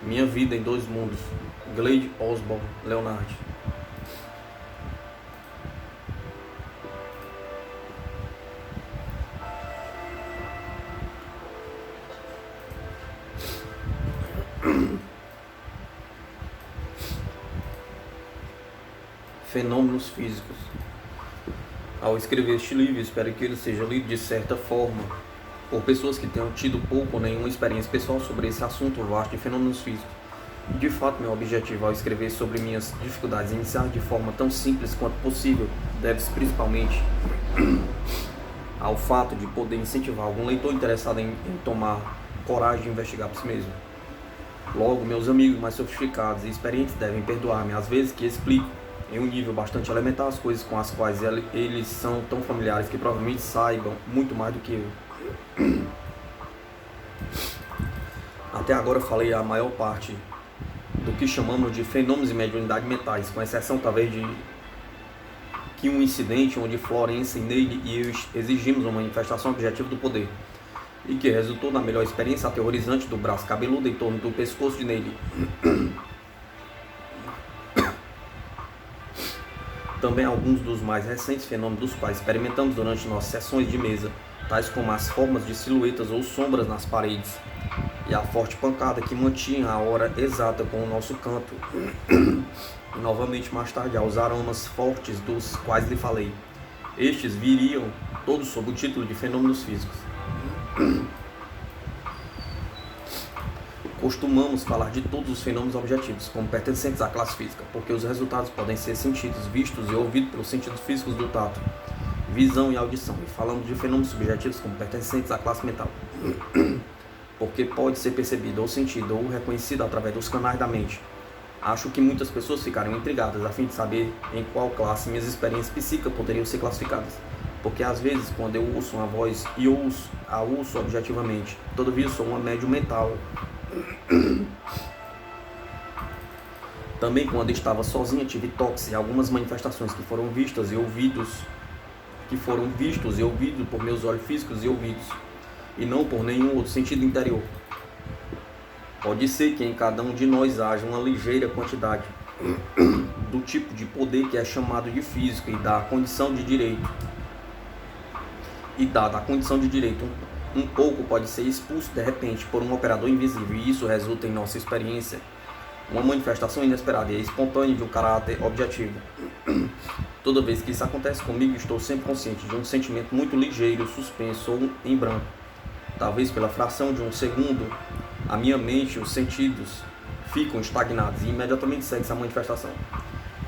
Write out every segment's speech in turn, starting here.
Minha Vida em Dois Mundos, Gleide Osborne Leonard. Fenômenos físicos. Ao escrever este livro, espero que ele seja lido de certa forma por pessoas que tenham tido pouco ou nenhuma experiência pessoal sobre esse assunto vasto de fenômenos físicos. De fato, meu objetivo ao escrever sobre minhas dificuldades iniciais de forma tão simples quanto possível deve-se principalmente ao fato de poder incentivar algum leitor interessado em tomar coragem de investigar por si mesmo. Logo, meus amigos mais sofisticados e experientes devem perdoar-me às vezes que explico em um nível bastante elementar as coisas com as quais eles são tão familiares que provavelmente saibam muito mais do que eu. Até agora eu falei a maior parte do que chamamos de fenômenos e mediunidade mentais, com exceção talvez de que um incidente onde Florence, Neile e eu exigimos uma manifestação objetiva do poder, e que resultou na melhor experiência aterrorizante do braço cabeludo em torno do pescoço de Neile. Também alguns dos mais recentes fenômenos dos quais experimentamos durante nossas sessões de mesa, tais como as formas de silhuetas ou sombras nas paredes, e a forte pancada que mantinha a hora exata com o nosso canto, e novamente mais tarde aos aromas fortes dos quais lhe falei. Estes viriam todos sob o título de fenômenos físicos. Costumamos falar de todos os fenômenos objetivos como pertencentes à classe física, porque os resultados podem ser sentidos, vistos e ouvidos pelos sentidos físicos do tato, visão e audição, e falamos de fenômenos subjetivos como pertencentes à classe mental, porque pode ser percebido ou sentido ou reconhecido através dos canais da mente. Acho que muitas pessoas ficariam intrigadas a fim de saber em qual classe minhas experiências psíquicas poderiam ser classificadas, porque às vezes quando eu ouço uma voz e a ouço objetivamente, todavia sou uma médium mental. Também quando estava sozinha tive toques e algumas manifestações que foram vistos e ouvidos por meus olhos físicos e ouvidos, e não por nenhum outro sentido interior. Pode ser que em cada um de nós haja uma ligeira quantidade do tipo de poder que é chamado de físico, e dada a condição de direito, um pouco pode ser expulso de repente por um operador invisível, e isso resulta em nossa experiência uma manifestação inesperada e espontânea de um caráter objetivo. Toda vez que isso acontece comigo, estou sempre consciente de um sentimento muito ligeiro, suspenso ou em branco. Talvez pela fração de um segundo, a minha mente e os sentidos ficam estagnados e imediatamente segue-se a manifestação.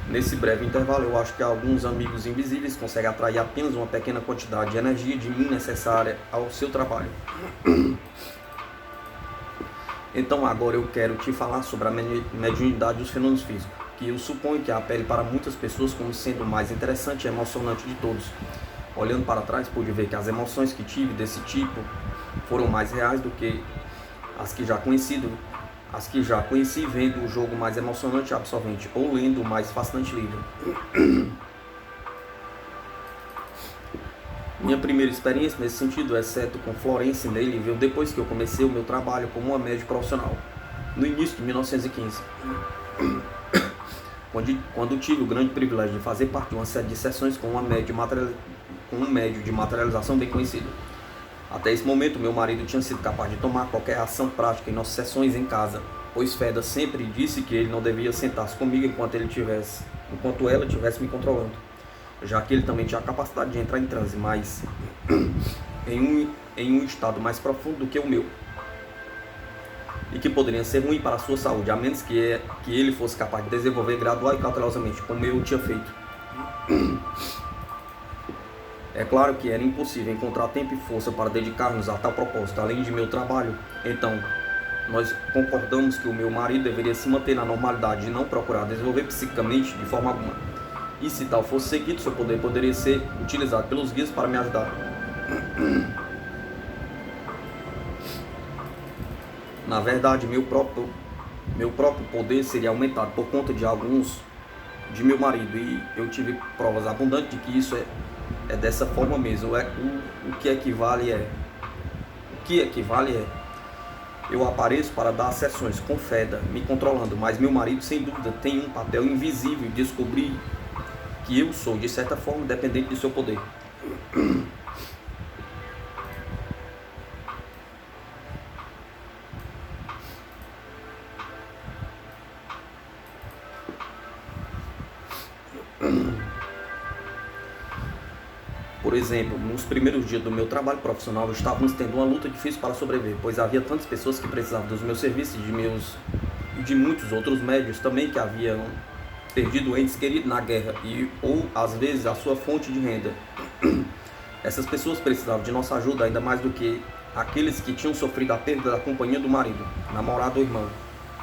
Nesse breve intervalo, eu acho que alguns amigos invisíveis conseguem atrair apenas uma pequena quantidade de energia de mim necessária ao seu trabalho. Então agora eu quero te falar sobre a mediunidade dos fenômenos físicos, que eu suponho que apele para muitas pessoas como sendo o mais interessante e emocionante de todos. Olhando para trás, pude ver que as emoções que tive desse tipo foram mais reais do que as que já conheci vendo o jogo mais emocionante e absorvente, ou lendo o mais fascinante livro. Minha primeira experiência nesse sentido, exceto com Florence e Neile, veio depois que eu comecei o meu trabalho como uma médium profissional, no início de 1915, quando tive o grande privilégio de fazer parte de uma série de sessões com um médium de materialização bem conhecido. Até esse momento, meu marido tinha sido capaz de tomar qualquer ação prática em nossas sessões em casa, pois Feda sempre disse que ele não devia sentar-se comigo enquanto ela estivesse me controlando, já que ele também tinha a capacidade de entrar em transe, mas em um estado mais profundo do que o meu, e que poderia ser ruim para a sua saúde, a menos que ele fosse capaz de desenvolver gradual e cautelosamente, como eu tinha feito. É claro que era impossível encontrar tempo e força para dedicar-nos a tal propósito, além de meu trabalho. Então, nós concordamos que o meu marido deveria se manter na normalidade e não procurar desenvolver psiquicamente de forma alguma. E se tal fosse seguido, seu poder poderia ser utilizado pelos guias para me ajudar. Na verdade, meu próprio poder seria aumentado por conta de alguns de meu marido, e eu tive provas abundantes de que isso é dessa forma mesmo. O que equivale é Eu apareço para dar sessões com Feda, me controlando, mas meu marido, sem dúvida, tem um papel invisível em descobrir que eu sou, de certa forma, dependente do seu poder. Por exemplo, nos primeiros dias do meu trabalho profissional, estávamos tendo uma luta difícil para sobreviver, pois havia tantas pessoas que precisavam dos meus serviços e de muitos outros médios também que haviam perdido entes queridos na guerra ou às vezes a sua fonte de renda. Essas pessoas precisavam de nossa ajuda ainda mais do que aqueles que tinham sofrido a perda da companhia do marido, namorado ou irmão,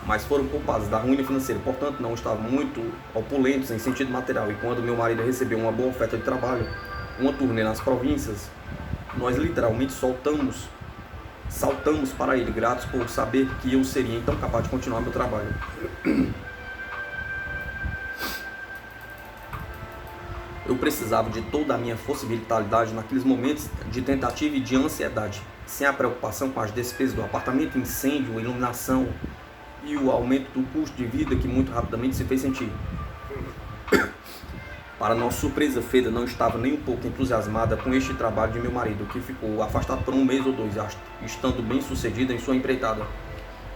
mas foram culpados da ruína financeira, portanto não estavam muito opulentos em sentido material. E quando meu marido recebeu uma boa oferta de trabalho, uma turnê nas províncias, nós literalmente saltamos para ele, gratos por saber que eu seria então capaz de continuar meu trabalho. Eu precisava de toda a minha força e vitalidade naqueles momentos de tentativa e de ansiedade, sem a preocupação com as despesas do apartamento, incêndio, iluminação e o aumento do custo de vida que muito rapidamente se fez sentir. Para nossa surpresa, Feda não estava nem um pouco entusiasmada com este trabalho de meu marido, que ficou afastado por um mês ou dois, estando bem sucedida em sua empreitada.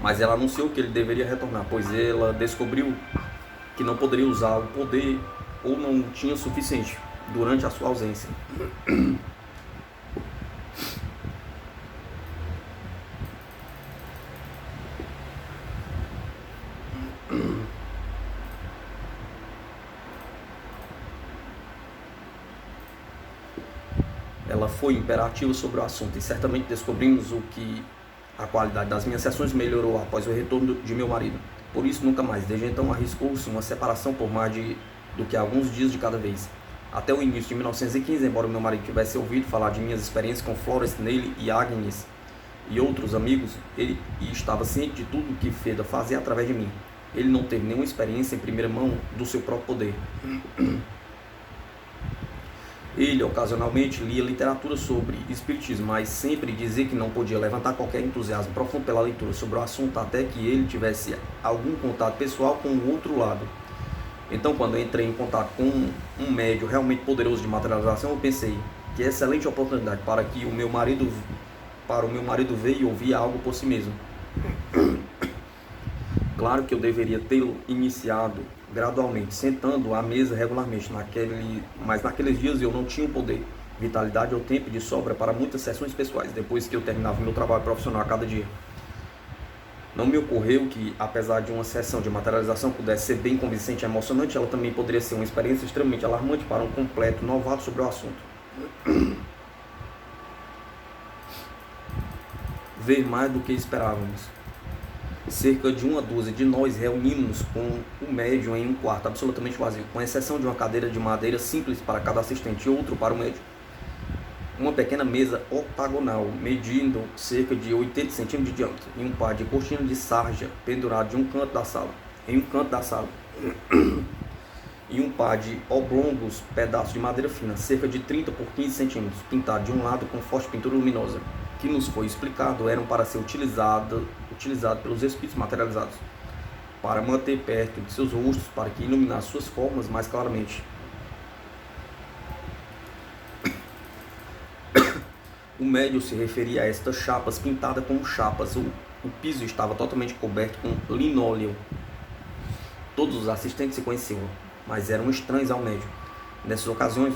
Mas ela anunciou que ele deveria retornar, pois ela descobriu que não poderia usar o poder ou não tinha suficiente durante a sua ausência. Ela foi imperativa sobre o assunto e certamente descobrimos o que a qualidade das minhas sessões melhorou após o retorno de meu marido. Por isso, nunca mais, desde então, arriscou-se uma separação por mais do que alguns dias de cada vez. Até o início de 1915, embora meu marido tivesse ouvido falar de minhas experiências com Florence Neely e Agnes e outros amigos, ele estava ciente de tudo o que Feda fazia através de mim. Ele não teve nenhuma experiência em primeira mão do seu próprio poder. Ele ocasionalmente lia literatura sobre espiritismo, mas sempre dizia que não podia levantar qualquer entusiasmo profundo pela leitura sobre o assunto até que ele tivesse algum contato pessoal com o outro lado. Então, quando eu entrei em contato com um médium realmente poderoso de materialização, eu pensei que excelente oportunidade para o meu marido ver e ouvir algo por si mesmo. Claro que eu deveria tê-lo iniciado gradualmente, sentando à mesa regularmente, mas naqueles dias eu não tinha o poder, vitalidade ou tempo de sobra para muitas sessões pessoais, depois que eu terminava meu trabalho profissional a cada dia. Não me ocorreu que, apesar de uma sessão de materialização pudesse ser bem convincente e emocionante, ela também poderia ser uma experiência extremamente alarmante para um completo novato sobre o assunto. Ver mais do que esperávamos. Cerca de uma dúzia de nós reunimos com o médium em um quarto absolutamente vazio, com exceção de uma cadeira de madeira simples para cada assistente e outro para o médium. Uma pequena mesa octagonal, medindo cerca de 80 centímetros de diâmetro, e um par de cortinas de sarja pendurado em um canto da sala. E um par de oblongos pedaços de madeira fina, cerca de 30 por 15 centímetros, pintados de um lado com forte pintura luminosa, que nos foi explicado eram para ser utilizado pelos espíritos materializados, para manter perto de seus rostos, para que iluminasse suas formas mais claramente. O médium se referia a estas chapas pintadas como chapa azul. O piso estava totalmente coberto com linóleo. Todos os assistentes se conheciam, mas eram estranhos ao médium. Nessas ocasiões,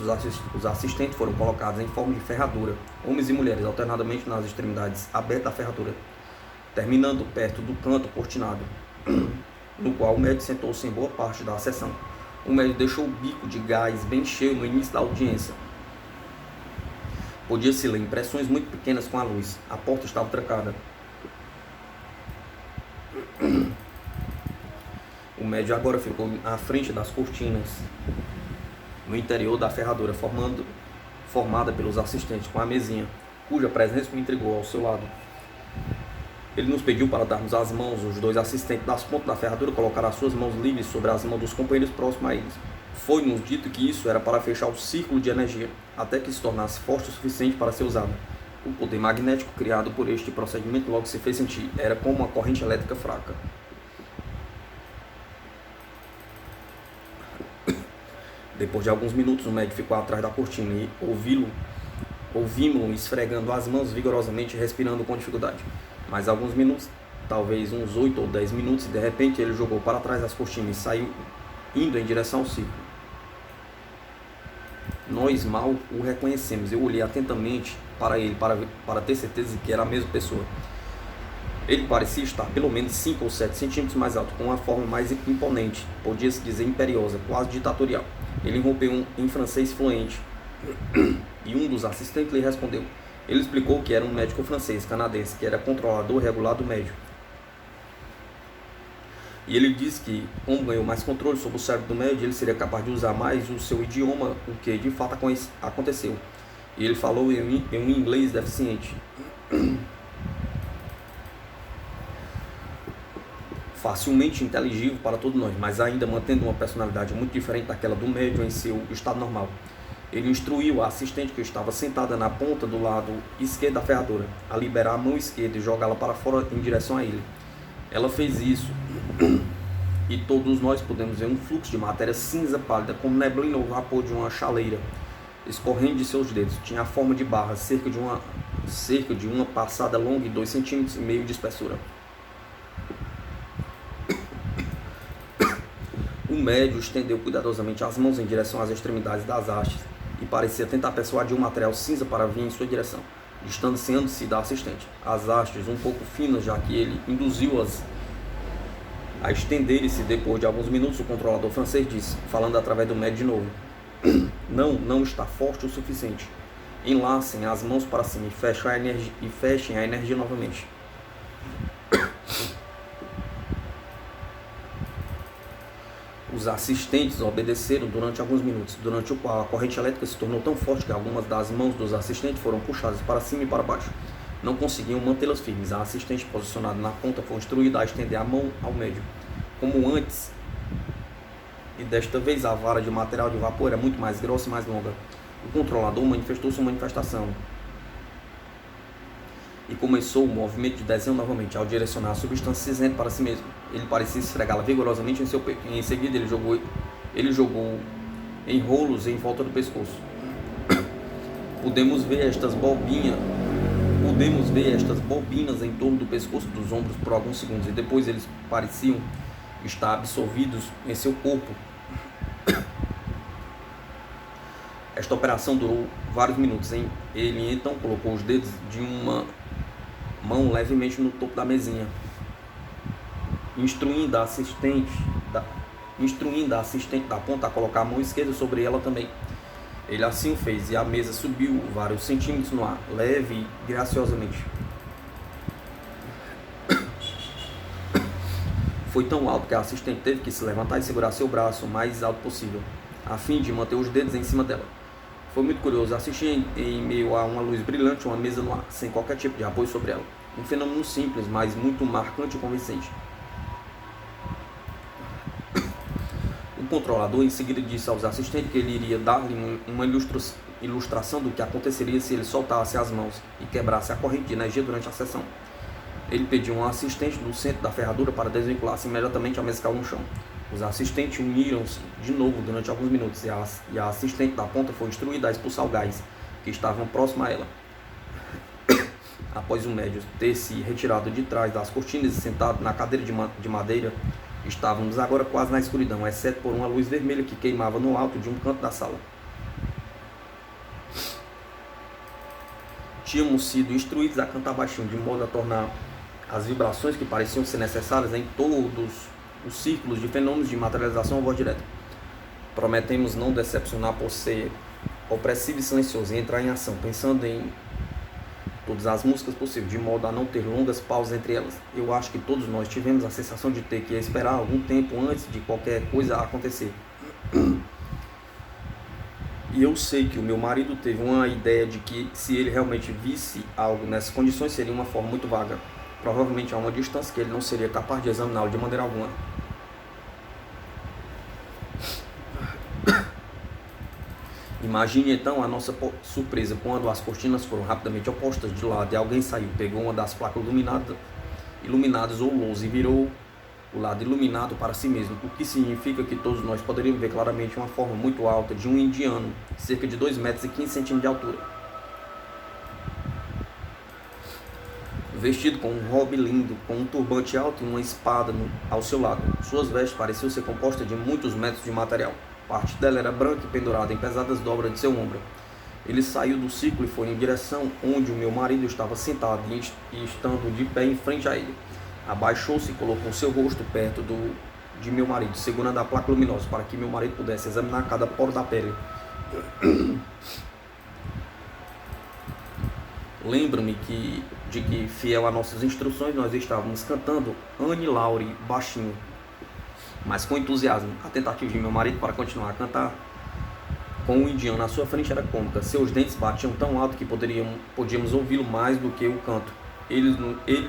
os assistentes foram colocados em forma de ferradura, homens e mulheres, alternadamente nas extremidades abertas da ferradura, terminando perto do canto cortinado, no qual o médium sentou-se em boa parte da sessão. O médium deixou o bico de gás bem cheio no início da audiência. Podia-se ler impressões muito pequenas com a luz. A porta estava trancada. O médium agora ficou à frente das cortinas, no interior da ferradura, formada pelos assistentes, com a mesinha, cuja presença me intrigou ao seu lado. Ele nos pediu para darmos as mãos. Os dois assistentes das pontas da ferradura colocaram as suas mãos livres sobre as mãos dos companheiros próximos a eles. Foi-nos dito que isso era para fechar o círculo de energia, até que se tornasse forte o suficiente para ser usado. O poder magnético criado por este procedimento logo se fez sentir. Era como uma corrente elétrica fraca. Depois de alguns minutos, o médico ficou atrás da cortina e ouvimos-lo esfregando as mãos vigorosamente e respirando com dificuldade. Mais alguns minutos, talvez uns 8 ou 10 minutos, e de repente ele jogou para trás das cortinas e saiu indo em direção ao círculo. Nós mal o reconhecemos. Eu olhei atentamente para ele para ter certeza de que era a mesma pessoa. Ele parecia estar pelo menos 5 ou 7 centímetros mais alto, com uma forma mais imponente, podia-se dizer imperiosa, quase ditatorial. Ele rompeu em francês fluente e um dos assistentes lhe respondeu. Ele explicou que era um médico francês, canadense, que era controlador regular do médico. E ele disse que, como ganhou mais controle sobre o cérebro do médico, ele seria capaz de usar mais o seu idioma, o que de fato aconteceu. E ele falou em um inglês deficiente, facilmente inteligível para todos nós, mas ainda mantendo uma personalidade muito diferente daquela do médium em seu estado normal. Ele instruiu a assistente, que estava sentada na ponta do lado esquerdo da ferradura, a liberar a mão esquerda e jogá-la para fora em direção a ele. Ela fez isso e todos nós pudemos ver um fluxo de matéria cinza pálida, como neblina ou vapor de uma chaleira, escorrendo de seus dedos. Tinha a forma de barra, cerca de uma passada longa e 2,5 cm de espessura. O médium estendeu cuidadosamente as mãos em direção às extremidades das hastes e parecia tentar persuadir um material cinza para vir em sua direção, distanciando-se da assistente. As hastes um pouco finas, já que ele induziu-as a estenderem-se. Depois de alguns minutos, o controlador francês disse, falando através do médium de novo: não está forte o suficiente. Enlacem as mãos para cima e fechem a energia novamente. Os assistentes obedeceram durante alguns minutos, durante o qual a corrente elétrica se tornou tão forte que algumas das mãos dos assistentes foram puxadas para cima e para baixo. Não conseguiam mantê-las firmes. A assistente posicionada na ponta foi instruída a estender a mão ao médium, como antes, e desta vez a vara de material de vapor era muito mais grossa e mais longa. O controlador manifestou sua manifestação e começou o movimento de desenho novamente, ao direcionar a substância cinzenta para si mesmo. Ele parecia esfregá-la vigorosamente em seu peito. Em seguida, ele jogou em rolos em volta do pescoço. Podemos ver estas bobinas em torno do pescoço, dos ombros, por alguns segundos, e depois eles pareciam estar absorvidos em seu corpo. Esta operação durou vários minutos. Ele então colocou os dedos de uma mão levemente no topo da mesinha, instruindo a assistente da ponta a colocar a mão esquerda sobre ela também. Ele assim o fez e a mesa subiu vários centímetros no ar, leve e graciosamente. Foi tão alto que a assistente teve que se levantar e segurar seu braço o mais alto possível, a fim de manter os dedos em cima dela. Foi muito curioso assistir em meio a uma luz brilhante uma mesa no ar, sem qualquer tipo de apoio sobre ela. Um fenômeno simples, mas muito marcante e convincente. O controlador em seguida disse aos assistentes que ele iria dar-lhe uma ilustração do que aconteceria se ele soltasse as mãos e quebrasse a corrente de energia durante a sessão. Ele pediu um assistente do centro da ferradura para desvincular-se imediatamente a mesa caiu no chão. Os assistentes uniram-se de novo durante alguns minutos e a assistente da ponta foi instruída a expulsar o gás que estavam próximo a ela. Após o médium ter se retirado de trás das cortinas e sentado na cadeira de madeira, estávamos agora quase na escuridão, exceto por uma luz vermelha que queimava no alto de um canto da sala. Tínhamos sido instruídos a cantar baixinho, de modo a tornar as vibrações que pareciam ser necessárias em todos os círculos de fenômenos de materialização a voz direta. Prometemos não decepcionar por ser opressivo e silencioso e entrar em ação, pensando em todas as músicas possíveis, de modo a não ter longas pausas entre elas. Eu acho que todos nós tivemos a sensação de ter que esperar algum tempo antes de qualquer coisa acontecer. E eu sei que o meu marido teve uma ideia de que se ele realmente visse algo nessas condições seria uma forma muito vaga, provavelmente a uma distância que ele não seria capaz de examiná-lo de maneira alguma. Imagine então a nossa surpresa quando as cortinas foram rapidamente opostas de lado e alguém saiu, pegou uma das placas iluminadas ou luz e virou o lado iluminado para si mesmo, o que significa que todos nós poderíamos ver claramente uma forma muito alta de um indiano, cerca de 2 metros e 15 centímetros de altura, vestido com um robe lindo, com um turbante alto e uma espada ao seu lado. Suas vestes pareciam ser compostas de muitos metros de material. Parte dela era branca e pendurada em pesadas dobras de seu ombro. Ele saiu do círculo e foi em direção onde o meu marido estava sentado e estando de pé em frente a ele. Abaixou-se e colocou seu rosto perto de meu marido, segurando a placa luminosa para que meu marido pudesse examinar cada poro da pele. Lembro-me de que, fiel a nossas instruções, nós estávamos cantando Annie Laurie baixinho, mas com entusiasmo. A tentativa de meu marido para continuar a cantar com o indiano à sua frente era cômica. Seus dentes batiam tão alto que podíamos ouvi-lo mais do que o canto. Ele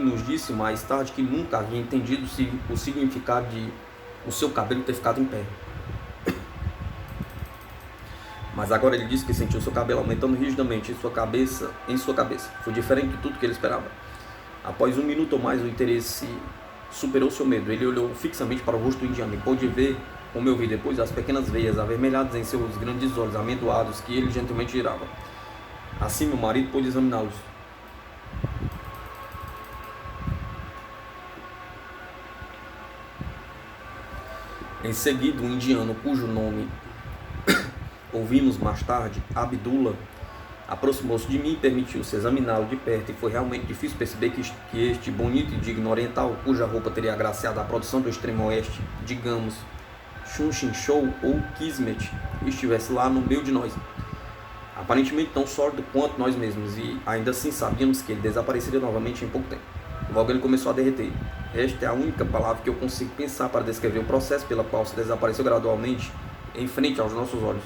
nos disse mais tarde que nunca havia entendido o significado de o seu cabelo ter ficado em pé. Mas agora ele disse que sentiu seu cabelo aumentando rigidamente em sua cabeça. Foi diferente de tudo que ele esperava. Após 1 minuto ou mais, o interesse superou seu medo. Ele olhou fixamente para o rosto do indiano e pôde ver, como eu vi depois, as pequenas veias avermelhadas em seus grandes olhos amendoados que ele gentilmente girava. Assim meu marido pôde examiná-los. Em seguida, um indiano, cujo nome ouvimos mais tarde, Abdullah, aproximou-se de mim e permitiu-se examiná-lo de perto, e foi realmente difícil perceber que este bonito e digno oriental, cuja roupa teria agraciado a produção do extremo oeste, digamos, Chunxinchou ou Kismet, estivesse lá no meio de nós. Aparentemente tão sólido quanto nós mesmos, e ainda assim sabíamos que ele desapareceria novamente em pouco tempo. Logo ele começou a derreter. Esta é a única palavra que eu consigo pensar para descrever o processo pela qual se desapareceu gradualmente em frente aos nossos olhos.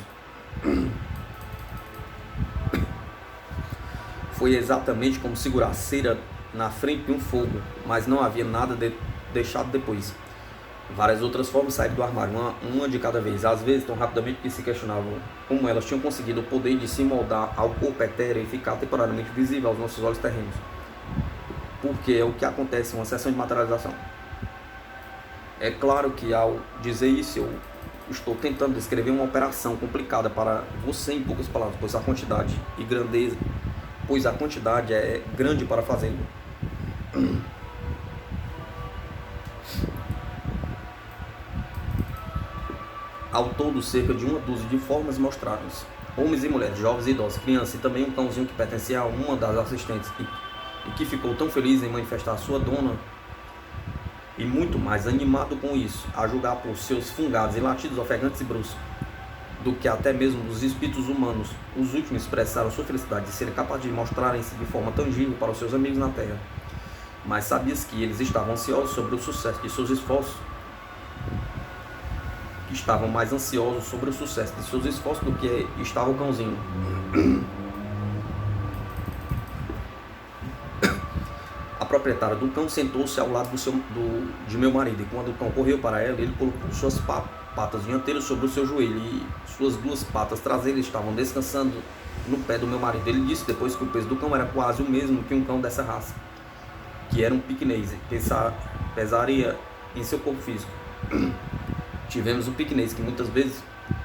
Foi exatamente como segurar cera na frente de um fogo, mas não havia nada deixado depois. Várias outras formas saíram do armário, uma de cada vez, às vezes tão rapidamente que se questionavam como elas tinham conseguido o poder de se moldar ao corpo etéreo e ficar temporariamente visível aos nossos olhos terrenos. Porque é o que acontece em uma sessão de materialização. É claro que ao dizer isso eu estou tentando descrever uma operação complicada para você em poucas palavras, pois a quantidade é grande para fazê-lo. Ao todo, cerca de 1 dúzia de formas mostraram-se. Homens e mulheres, jovens e idosos, crianças e também um cãozinho que pertencia a uma das assistentes e que ficou tão feliz em manifestar a sua dona e muito mais animado com isso, a julgar por seus fungados e latidos ofegantes e bruscos, do que até mesmo dos espíritos humanos. Os últimos expressaram sua felicidade de serem capazes de mostrarem-se de forma tangível para os seus amigos na Terra. Mas sabias que eles estavam ansiosos sobre o sucesso de seus esforços? Estavam mais ansiosos sobre o sucesso de seus esforços do que estava o cãozinho. A proprietária do cão sentou-se ao lado de meu marido, e quando o cão correu para ela, ele colocou suas patas dianteiras sobre o seu joelho e suas 2 patas traseiras estavam descansando no pé do meu marido. Ele disse depois que o peso do cão era quase o mesmo que um cão dessa raça, que era um piquenês, pesaria em seu corpo físico. Tivemos um piquenês que muitas vezes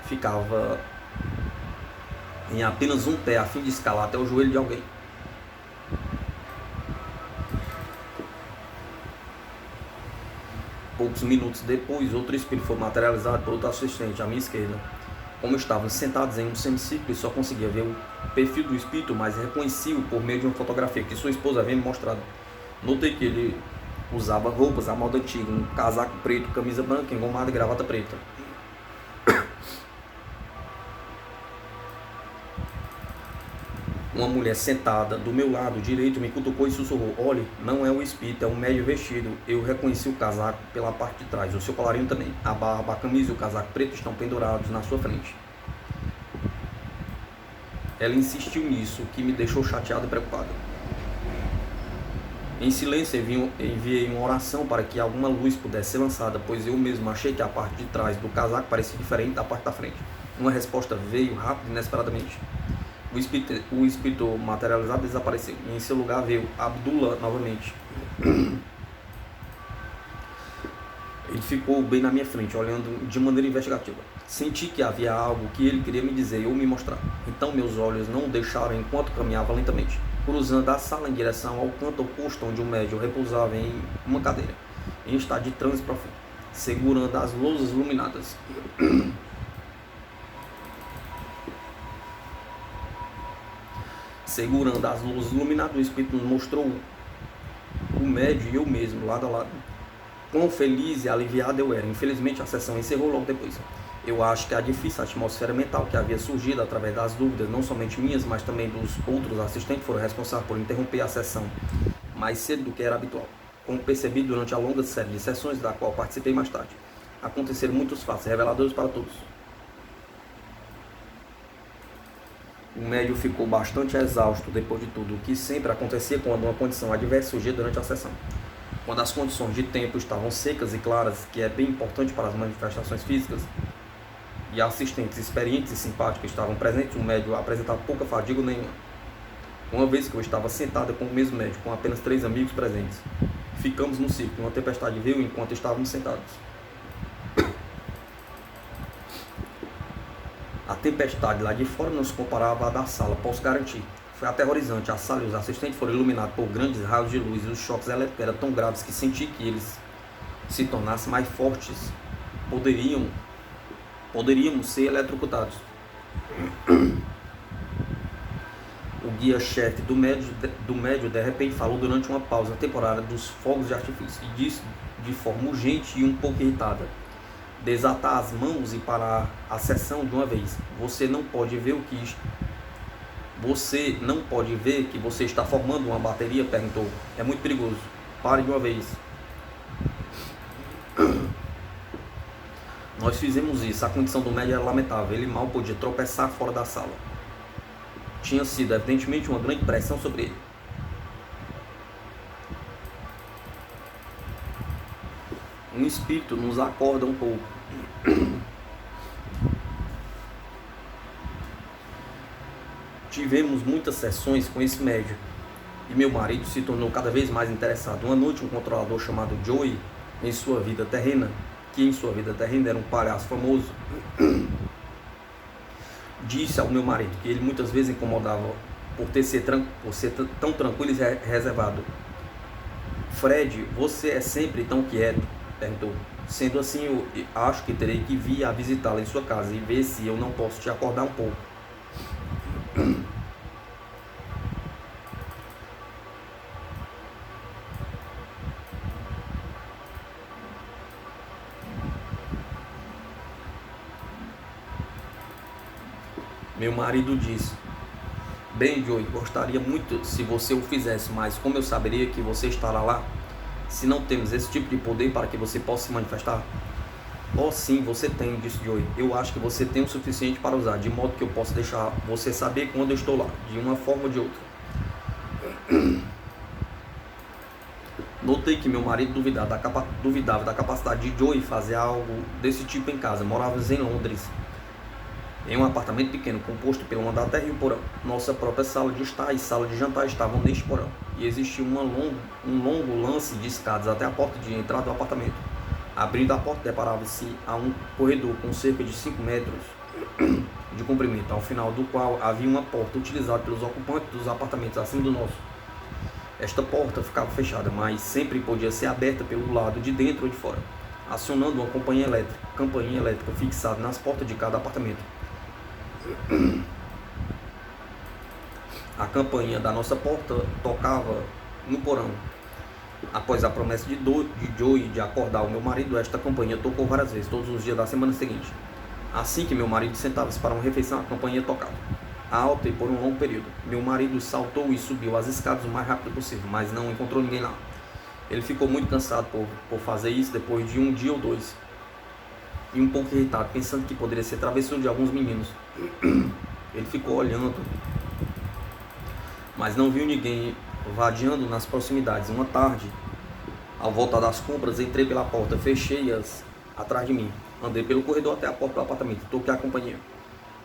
ficava em apenas um pé a fim de escalar até o joelho de alguém. Poucos minutos depois, outro espírito foi materializado por outro assistente à minha esquerda. Como estávamos sentados em um semicírculo e só conseguia ver o perfil do espírito, mas reconheci-o por meio de uma fotografia que sua esposa havia me mostrado. Notei que ele usava roupas à moda antiga, um casaco preto, camisa branca, engomada e gravata preta. Uma mulher sentada do meu lado direito me cutucou e sussurrou: "Olhe, não é um espírito, é um médio vestido." Eu reconheci o casaco pela parte de trás, o seu colarinho também. A barba, a camisa e o casaco preto estão pendurados na sua frente. Ela insistiu nisso, o que me deixou chateado e preocupado. Em silêncio, enviei uma oração para que alguma luz pudesse ser lançada, pois eu mesmo achei que a parte de trás do casaco parecia diferente da parte da frente. Uma resposta veio rápido e inesperadamente. O espírito materializado desapareceu, e em seu lugar veio Abdullah novamente. Ele ficou bem na minha frente, olhando de maneira investigativa. Senti que havia algo que ele queria me dizer ou me mostrar. Então meus olhos não o deixaram enquanto caminhava lentamente, cruzando a sala em direção ao canto oposto onde o médium repousava em uma cadeira, em estado de transe profundo, segurando as lousas iluminadas. Segurando as luzes iluminadas, o Espírito nos mostrou o médium e eu mesmo, lado a lado. Quão feliz e aliviado eu era. Infelizmente, a sessão encerrou logo depois. Eu acho que a difícil atmosfera mental que havia surgido através das dúvidas, não somente minhas, mas também dos outros assistentes, foram responsáveis por interromper a sessão mais cedo do que era habitual. Como percebi durante a longa série de sessões da qual participei mais tarde, aconteceram muitos fatos reveladores para todos. O médium ficou bastante exausto depois de tudo, o que sempre acontecia quando uma condição adversa surgia durante a sessão. Quando as condições de tempo estavam secas e claras, que é bem importante para as manifestações físicas, e assistentes experientes e simpáticos estavam presentes, o médium apresentava pouca fadiga nenhuma. Uma vez que eu estava sentada com o mesmo médium, com apenas 3 amigos presentes, ficamos no círculo. Uma tempestade veio enquanto estávamos sentados. A tempestade lá de fora não se comparava à da sala, posso garantir. Foi aterrorizante. A sala e os assistentes foram iluminados por grandes raios de luz e os choques elétricos eram tão graves que senti que eles se tornassem mais fortes. Poderíamos ser eletrocutados. O guia-chefe do médio de repente falou durante uma pausa temporária dos fogos de artifício e disse de forma urgente e um pouco irritada: desatar as mãos e parar a sessão de uma vez. Você não pode ver que você está formando uma bateria? Perguntou. É muito perigoso. Pare de uma vez. Nós fizemos isso. A condição do médium era lamentável. Ele mal podia tropeçar fora da sala. Tinha sido evidentemente uma grande pressão sobre ele. Um espírito nos acorda um pouco. Tivemos muitas sessões com esse médium e meu marido se tornou cada vez mais interessado. Uma noite, um controlador chamado Joey, que em sua vida terrena era um palhaço famoso, disse ao meu marido que ele muitas vezes incomodava por ser tão tranquilo e reservado. Fred, você é sempre tão quieto? Perguntou. Sendo assim, eu acho que terei que vir a visitá-la em sua casa e ver se eu não posso te acordar um pouco. Meu marido disse: bem, Joey, gostaria muito se você o fizesse, mas como eu saberia que você estará lá, se não temos esse tipo de poder para que você possa se manifestar? Oh, sim, você tem, disse Joey. Eu acho que você tem o suficiente para usar, de modo que eu possa deixar você saber quando eu estou lá, de uma forma ou de outra. Notei que meu marido duvidava da capacidade de Joey fazer algo desse tipo em casa. Morávamos em Londres, em um apartamento pequeno, composto pelo andar até e o porão. Nossa própria sala de estar e sala de jantar estavam neste porão, e existia um longo lance de escadas até a porta de entrada do apartamento. Abrindo a porta, deparava-se a um corredor com cerca de 5 metros de comprimento, ao final do qual havia uma porta utilizada pelos ocupantes dos apartamentos acima do nosso. Esta porta ficava fechada, mas sempre podia ser aberta pelo lado de dentro ou de fora, acionando uma campainha elétrica fixada nas portas de cada apartamento. A campainha da nossa porta tocava no porão. Após a promessa de Joey de acordar o meu marido, esta campainha tocou várias vezes, todos os dias da semana seguinte. Assim que meu marido sentava-se para uma refeição, a campainha tocava, alta e por um longo período. Meu marido saltou e subiu as escadas o mais rápido possível, mas não encontrou ninguém lá. Ele ficou muito cansado por fazer isso depois de um dia ou dois, e um pouco irritado, pensando que poderia ser travessura de alguns meninos. Ele ficou olhando, mas não viu ninguém vadeando nas proximidades. Uma tarde, ao voltar das compras, entrei pela porta, fechei-as atrás de mim. Andei pelo corredor até a porta do apartamento, toquei a campainha.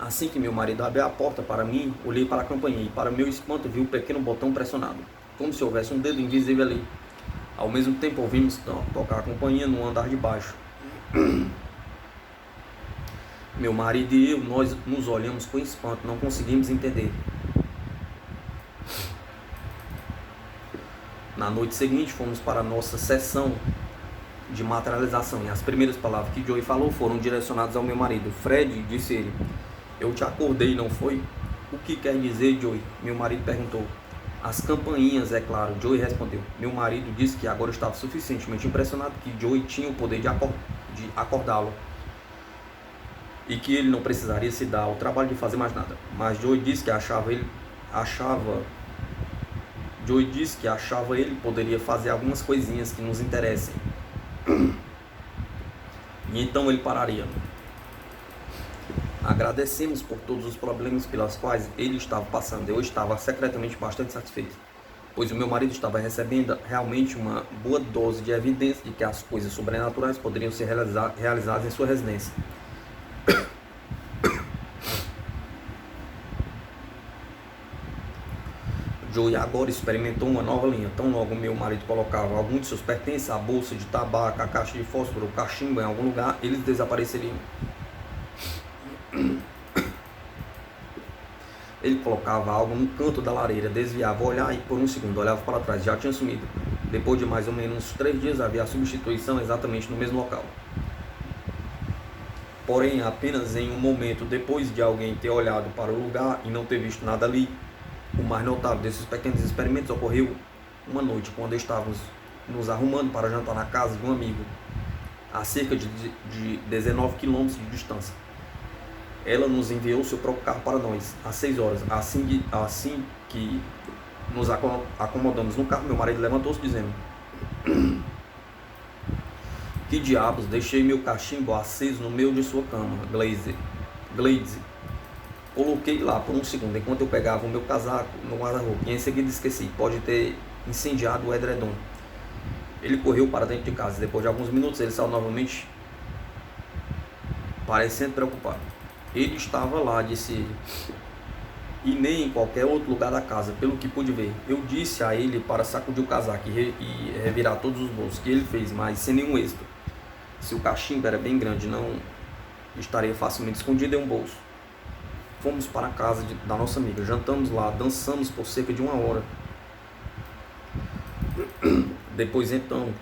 Assim que meu marido abriu a porta para mim, olhei para a campainha e, para meu espanto, vi um pequeno botão pressionado, como se houvesse um dedo invisível ali. Ao mesmo tempo, ouvimos tocar a campainha no andar de baixo. Meu marido e eu, nós nos olhamos com espanto, não conseguimos entender. Na noite seguinte, fomos para a nossa sessão de materialização e as primeiras palavras que Joey falou foram direcionadas ao meu marido. Fred, disse ele, eu te acordei, não foi? O que quer dizer, Joey? Meu marido perguntou. As campainhas, é claro, Joey respondeu. Meu marido disse que agora estava suficientemente impressionado que Joey tinha o poder de acordá-lo e que ele não precisaria se dar ao trabalho de fazer mais nada. Mas Joey disse que achava ele poderia fazer algumas coisinhas que nos interessem. E então ele pararia. Agradecemos por todos os problemas pelos quais ele estava passando. Eu estava secretamente bastante satisfeito, pois o meu marido estava recebendo realmente uma boa dose de evidência de que as coisas sobrenaturais poderiam ser realizadas em sua residência. Joey agora experimentou uma nova linha. Tão logo meu marido colocava algum de seus pertences, a bolsa de tabaco, a caixa de fósforo, o cachimbo em algum lugar, eles desapareceriam. Ele colocava algo no canto da lareira, desviava o olhar e por um segundo olhava para trás, já tinha sumido. Depois de mais ou menos 3 dias havia a substituição exatamente no mesmo local. Porém, apenas em um momento depois de alguém ter olhado para o lugar e não ter visto nada ali. O mais notável desses pequenos experimentos ocorreu uma noite, quando estávamos nos arrumando para jantar na casa de um amigo, a cerca de 19 quilômetros de distância. Ela nos enviou seu próprio carro para nós, às 6 horas. Assim que nos acomodamos no carro, meu marido levantou-se dizendo: que diabos, deixei meu cachimbo aceso no meio de sua cama, Glaze. Coloquei lá por um segundo, enquanto eu pegava o meu casaco no guarda-roupa, e em seguida esqueci, pode ter incendiado o edredom. Ele correu para dentro de casa, e depois de alguns minutos ele saiu novamente, parecendo preocupado. Ele estava lá, disse ele, e nem em qualquer outro lugar da casa, pelo que pude ver. Eu disse a ele para sacudir o casaco e revirar todos os bolsos, que ele fez, mas sem nenhum êxito. Se o cachimbo era bem grande, não estaria facilmente escondido em um bolso. Fomos para a casa da nossa amiga, jantamos lá, dançamos por cerca de 1 hora. Depois então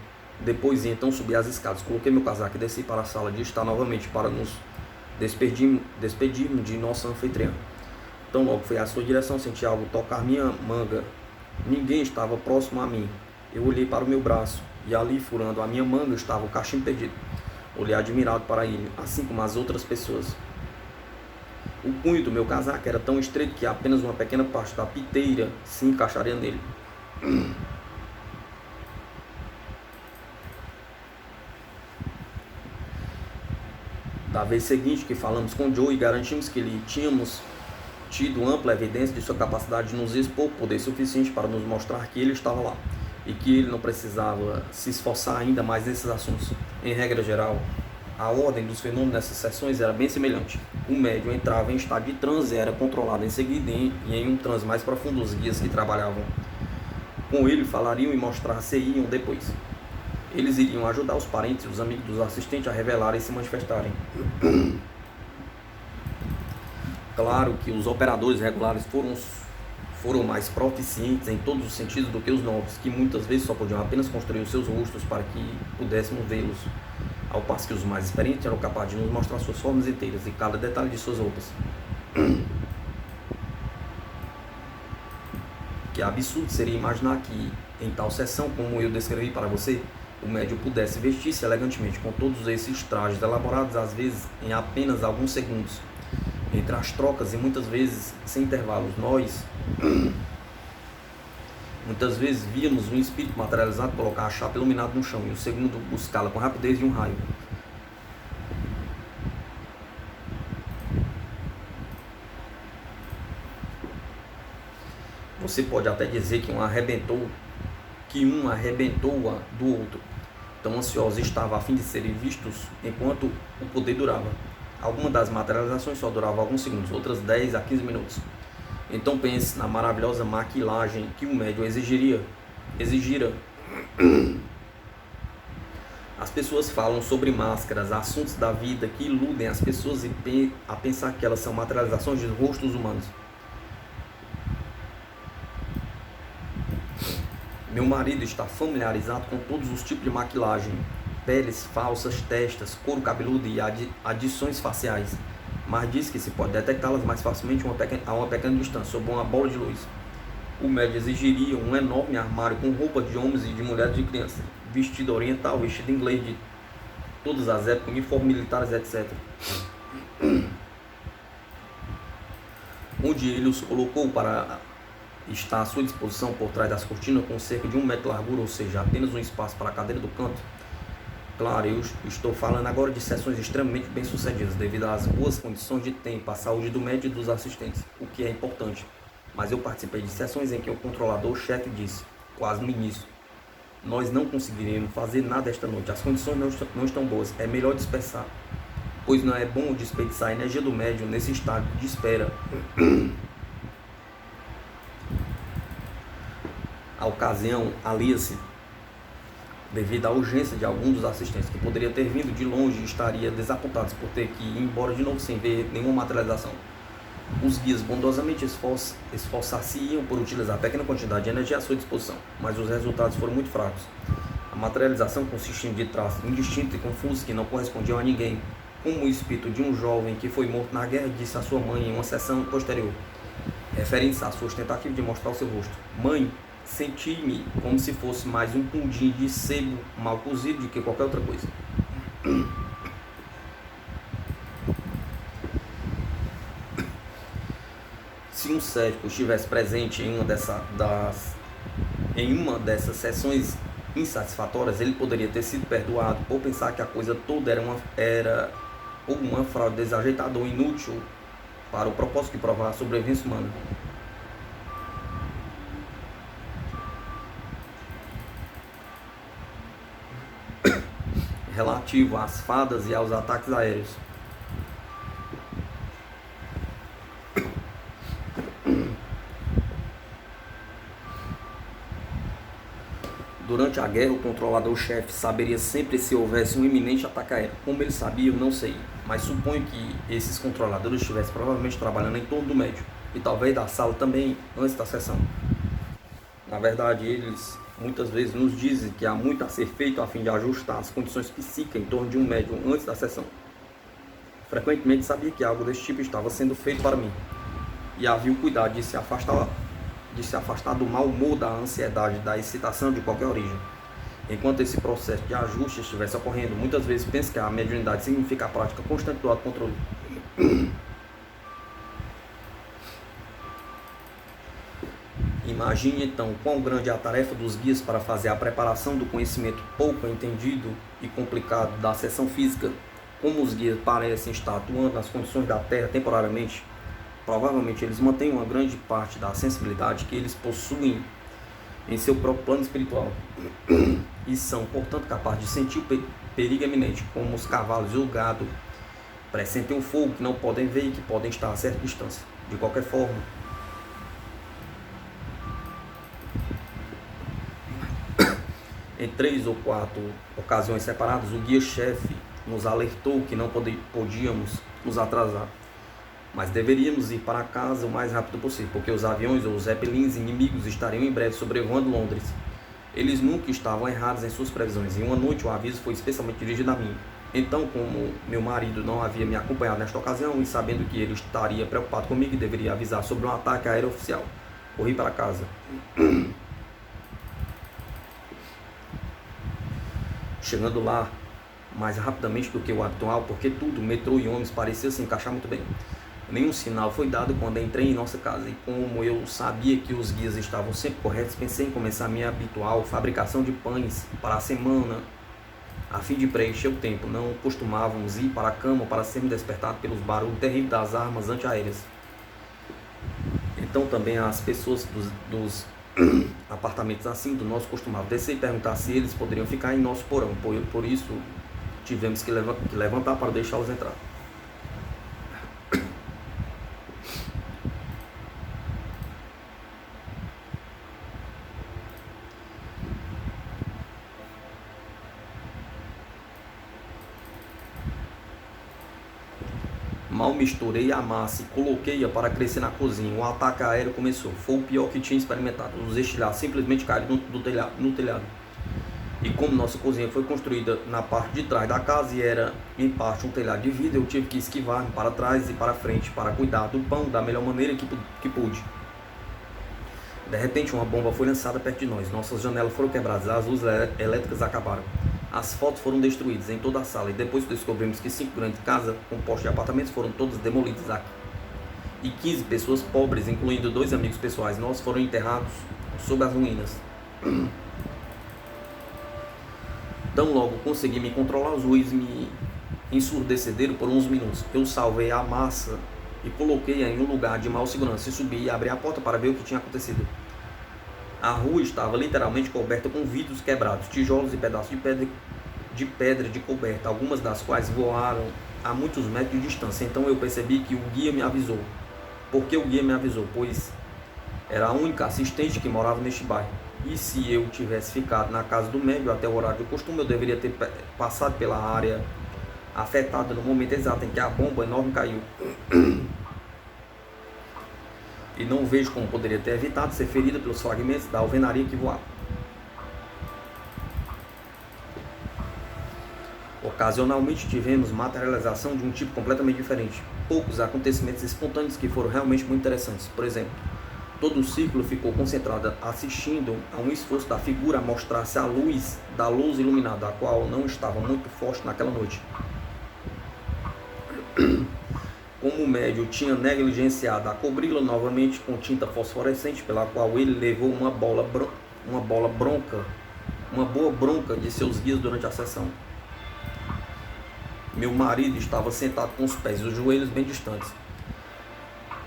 subi as escadas, coloquei meu casaco e desci para a sala de estar novamente para nos despedirmos de nossa anfitriã. Tão logo fui à sua direção, senti algo tocar minha manga. Ninguém estava próximo a mim. Eu olhei para o meu braço e ali, furando a minha manga, estava o cachimbo perdido. Olhei admirado para ele, assim como as outras pessoas. O punho do meu casaco era tão estreito que apenas uma pequena parte da piteira se encaixaria nele. Da vez seguinte que falamos com Joe e garantimos que lhe tínhamos tido ampla evidência de sua capacidade de nos expor poder suficiente para nos mostrar que ele estava lá e que ele não precisava se esforçar ainda mais nesses assuntos. Em regra geral, a ordem dos fenômenos nessas sessões era bem semelhante. O médium entrava em estado de transe e era controlado em seguida, e em um transe mais profundo os guias que trabalhavam com ele falariam e mostrar-se-iam depois. Eles iriam ajudar os parentes e os amigos dos assistentes a revelarem e se manifestarem. Claro que os operadores regulares foram mais proficientes em todos os sentidos do que os novos, que muitas vezes só podiam apenas construir os seus rostos para que pudéssemos vê-los, ao passo que os mais experientes eram capazes de nos mostrar suas formas inteiras e cada detalhe de suas roupas. Que absurdo seria imaginar que, em tal sessão como eu descrevi para você, o médium pudesse vestir-se elegantemente com todos esses trajes elaborados, às vezes em apenas alguns segundos. Entre as trocas e muitas vezes sem intervalos, nós muitas vezes víamos um espírito materializado colocar a chapa iluminada no chão e o segundo buscá-la com rapidez de um raio. Você pode até dizer que um arrebentou-a do outro. Tão ansiosos estavam a fim de serem vistos enquanto o poder durava. Algumas das materializações só duravam alguns segundos, outras 10 a 15 minutos. Então pense na maravilhosa maquilagem que o médium exigira. As pessoas falam sobre máscaras, assuntos da vida que iludem as pessoas a pensar que elas são materializações de rostos humanos. Meu marido está familiarizado com todos os tipos de maquilagem, peles falsas, testas, couro cabeludo e adições faciais, mas diz que se pode detectá-las mais facilmente a uma pequena distância, sob uma bola de luz. O médium exigiria um enorme armário com roupa de homens e de mulheres e de crianças, vestido oriental, vestido inglês de todas as épocas, uniformes militares, etc. Onde ele os colocou para estar à sua disposição por trás das cortinas com cerca de 1 metro de largura, ou seja, apenas um espaço para a cadeira do canto. Claro, eu estou falando agora de sessões extremamente bem sucedidas, devido às boas condições de tempo, à saúde do médium e dos assistentes, o que é importante. Mas eu participei de sessões em que o controlador-chefe disse, quase no início: nós não conseguiremos fazer nada esta noite, as condições não estão boas, é melhor dispersar, pois não é bom desperdiçar a energia do médium nesse estado de espera. A ocasião alia-se devido à urgência de algum dos assistentes, que poderia ter vindo de longe e estaria desapontados por ter que ir embora de novo sem ver nenhuma materialização. Os guias bondosamente esforçar-se-iam por utilizar a pequena quantidade de energia à sua disposição, mas os resultados foram muito fracos. A materialização consistia de traços indistintos e confusos que não correspondiam a ninguém, como o espírito de um jovem que foi morto na guerra disse à sua mãe em uma sessão posterior, referindo-se às suas tentativas de mostrar o seu rosto: mãe, senti-me como se fosse mais um pudim de sebo mal cozido do que qualquer outra coisa. Se um cético estivesse presente em uma dessas sessões insatisfatórias, ele poderia ter sido perdoado por pensar que a coisa toda era uma fraude desajeitada ou inútil para o propósito de provar a sobrevivência humana. Relativo às fadas e aos ataques aéreos. Durante a guerra, o controlador-chefe saberia sempre se houvesse um iminente ataque aéreo. Como ele sabia, eu não sei, mas suponho que esses controladores estivessem provavelmente trabalhando em torno do médium, e talvez da sala também, antes da sessão. Na verdade, eles muitas vezes nos dizem que há muito a ser feito a fim de ajustar as condições psíquicas em torno de um médium antes da sessão. Frequentemente sabia que algo desse tipo estava sendo feito para mim, e havia o cuidado de se afastar do mau humor, da ansiedade, da excitação de qualquer origem. Enquanto esse processo de ajuste estivesse ocorrendo, muitas vezes penso que a mediunidade significa a prática constante do autocontrole. Imagine então quão grande é a tarefa dos guias para fazer a preparação do conhecimento pouco entendido e complicado da sessão física. Como os guias parecem estar atuando nas condições da Terra temporariamente, provavelmente eles mantêm uma grande parte da sensibilidade que eles possuem em seu próprio plano espiritual e são, portanto, capazes de sentir o perigo iminente, como os cavalos e o gado pressentem o fogo que não podem ver e que podem estar a certa distância. De qualquer forma, em 3 ou 4 ocasiões separadas, o guia-chefe nos alertou que não podíamos nos atrasar, mas deveríamos ir para casa o mais rápido possível, porque os aviões ou os zeppelins inimigos estariam em breve sobrevoando Londres. Eles nunca estavam errados em suas previsões, e uma noite o aviso foi especialmente dirigido a mim. Então, como meu marido não havia me acompanhado nesta ocasião, e sabendo que ele estaria preocupado comigo e deveria avisar sobre um ataque aéreo oficial, corri para casa. Chegando lá mais rapidamente do que o habitual, porque tudo, metrô e ônibus, parecia se encaixar muito bem. Nenhum sinal foi dado quando entrei em nossa casa, e como eu sabia que os guias estavam sempre corretos, pensei em começar a minha habitual fabricação de pães para a semana, a fim de preencher o tempo. Não costumávamos ir para a cama para sermos despertados pelos barulhos terríveis das armas antiaéreas. Então também as pessoas dos apartamentos assim do nosso costumavam descer e perguntar se eles poderiam ficar em nosso porão, por isso tivemos que levantar para deixá-los entrar. Mal misturei a massa e coloquei-a para crescer na cozinha. O ataque aéreo começou. Foi o pior que tinha experimentado. Os estilhaços simplesmente caíram no telhado. E como nossa cozinha foi construída na parte de trás da casa e era em parte um telhado de vidro, eu tive que esquivar para trás e para frente para cuidar do pão da melhor maneira que pude. De repente, uma bomba foi lançada perto de nós. Nossas janelas foram quebradas, as luzes elétricas acabaram. As fotos foram destruídas em toda a sala e depois descobrimos que 5 grandes casas compostas de apartamentos foram todas demolidas aqui. E 15 pessoas pobres, incluindo 2 amigos pessoais nossos, foram enterrados sob as ruínas. Tão logo consegui me controlar, os ruídos me ensurdeceram por uns minutos. Eu salvei a massa e coloquei-a em um lugar de maior segurança e subi e abri a porta para ver o que tinha acontecido. A rua estava literalmente coberta com vidros quebrados, tijolos e pedaços de pedra de coberta, algumas das quais voaram a muitos metros de distância. Então eu percebi que o guia me avisou. Por que o guia me avisou? Pois era a única assistente que morava neste bairro. E se eu tivesse ficado na casa do médico até o horário de costume, eu deveria ter passado pela área afetada no momento exato em que a bomba enorme caiu. E não vejo como poderia ter evitado ser ferida pelos fragmentos da alvenaria que voava. Ocasionalmente tivemos materialização de um tipo completamente diferente. Poucos acontecimentos espontâneos que foram realmente muito interessantes. Por exemplo, todo o círculo ficou concentrado assistindo a um esforço da figura a mostrar-se à luz da luz iluminada, a qual não estava muito forte naquela noite. Como o médium tinha negligenciado a cobri-la novamente com tinta fosforescente, pela qual ele levou uma boa bronca de seus guias durante a sessão. Meu marido estava sentado com os pés e os joelhos bem distantes.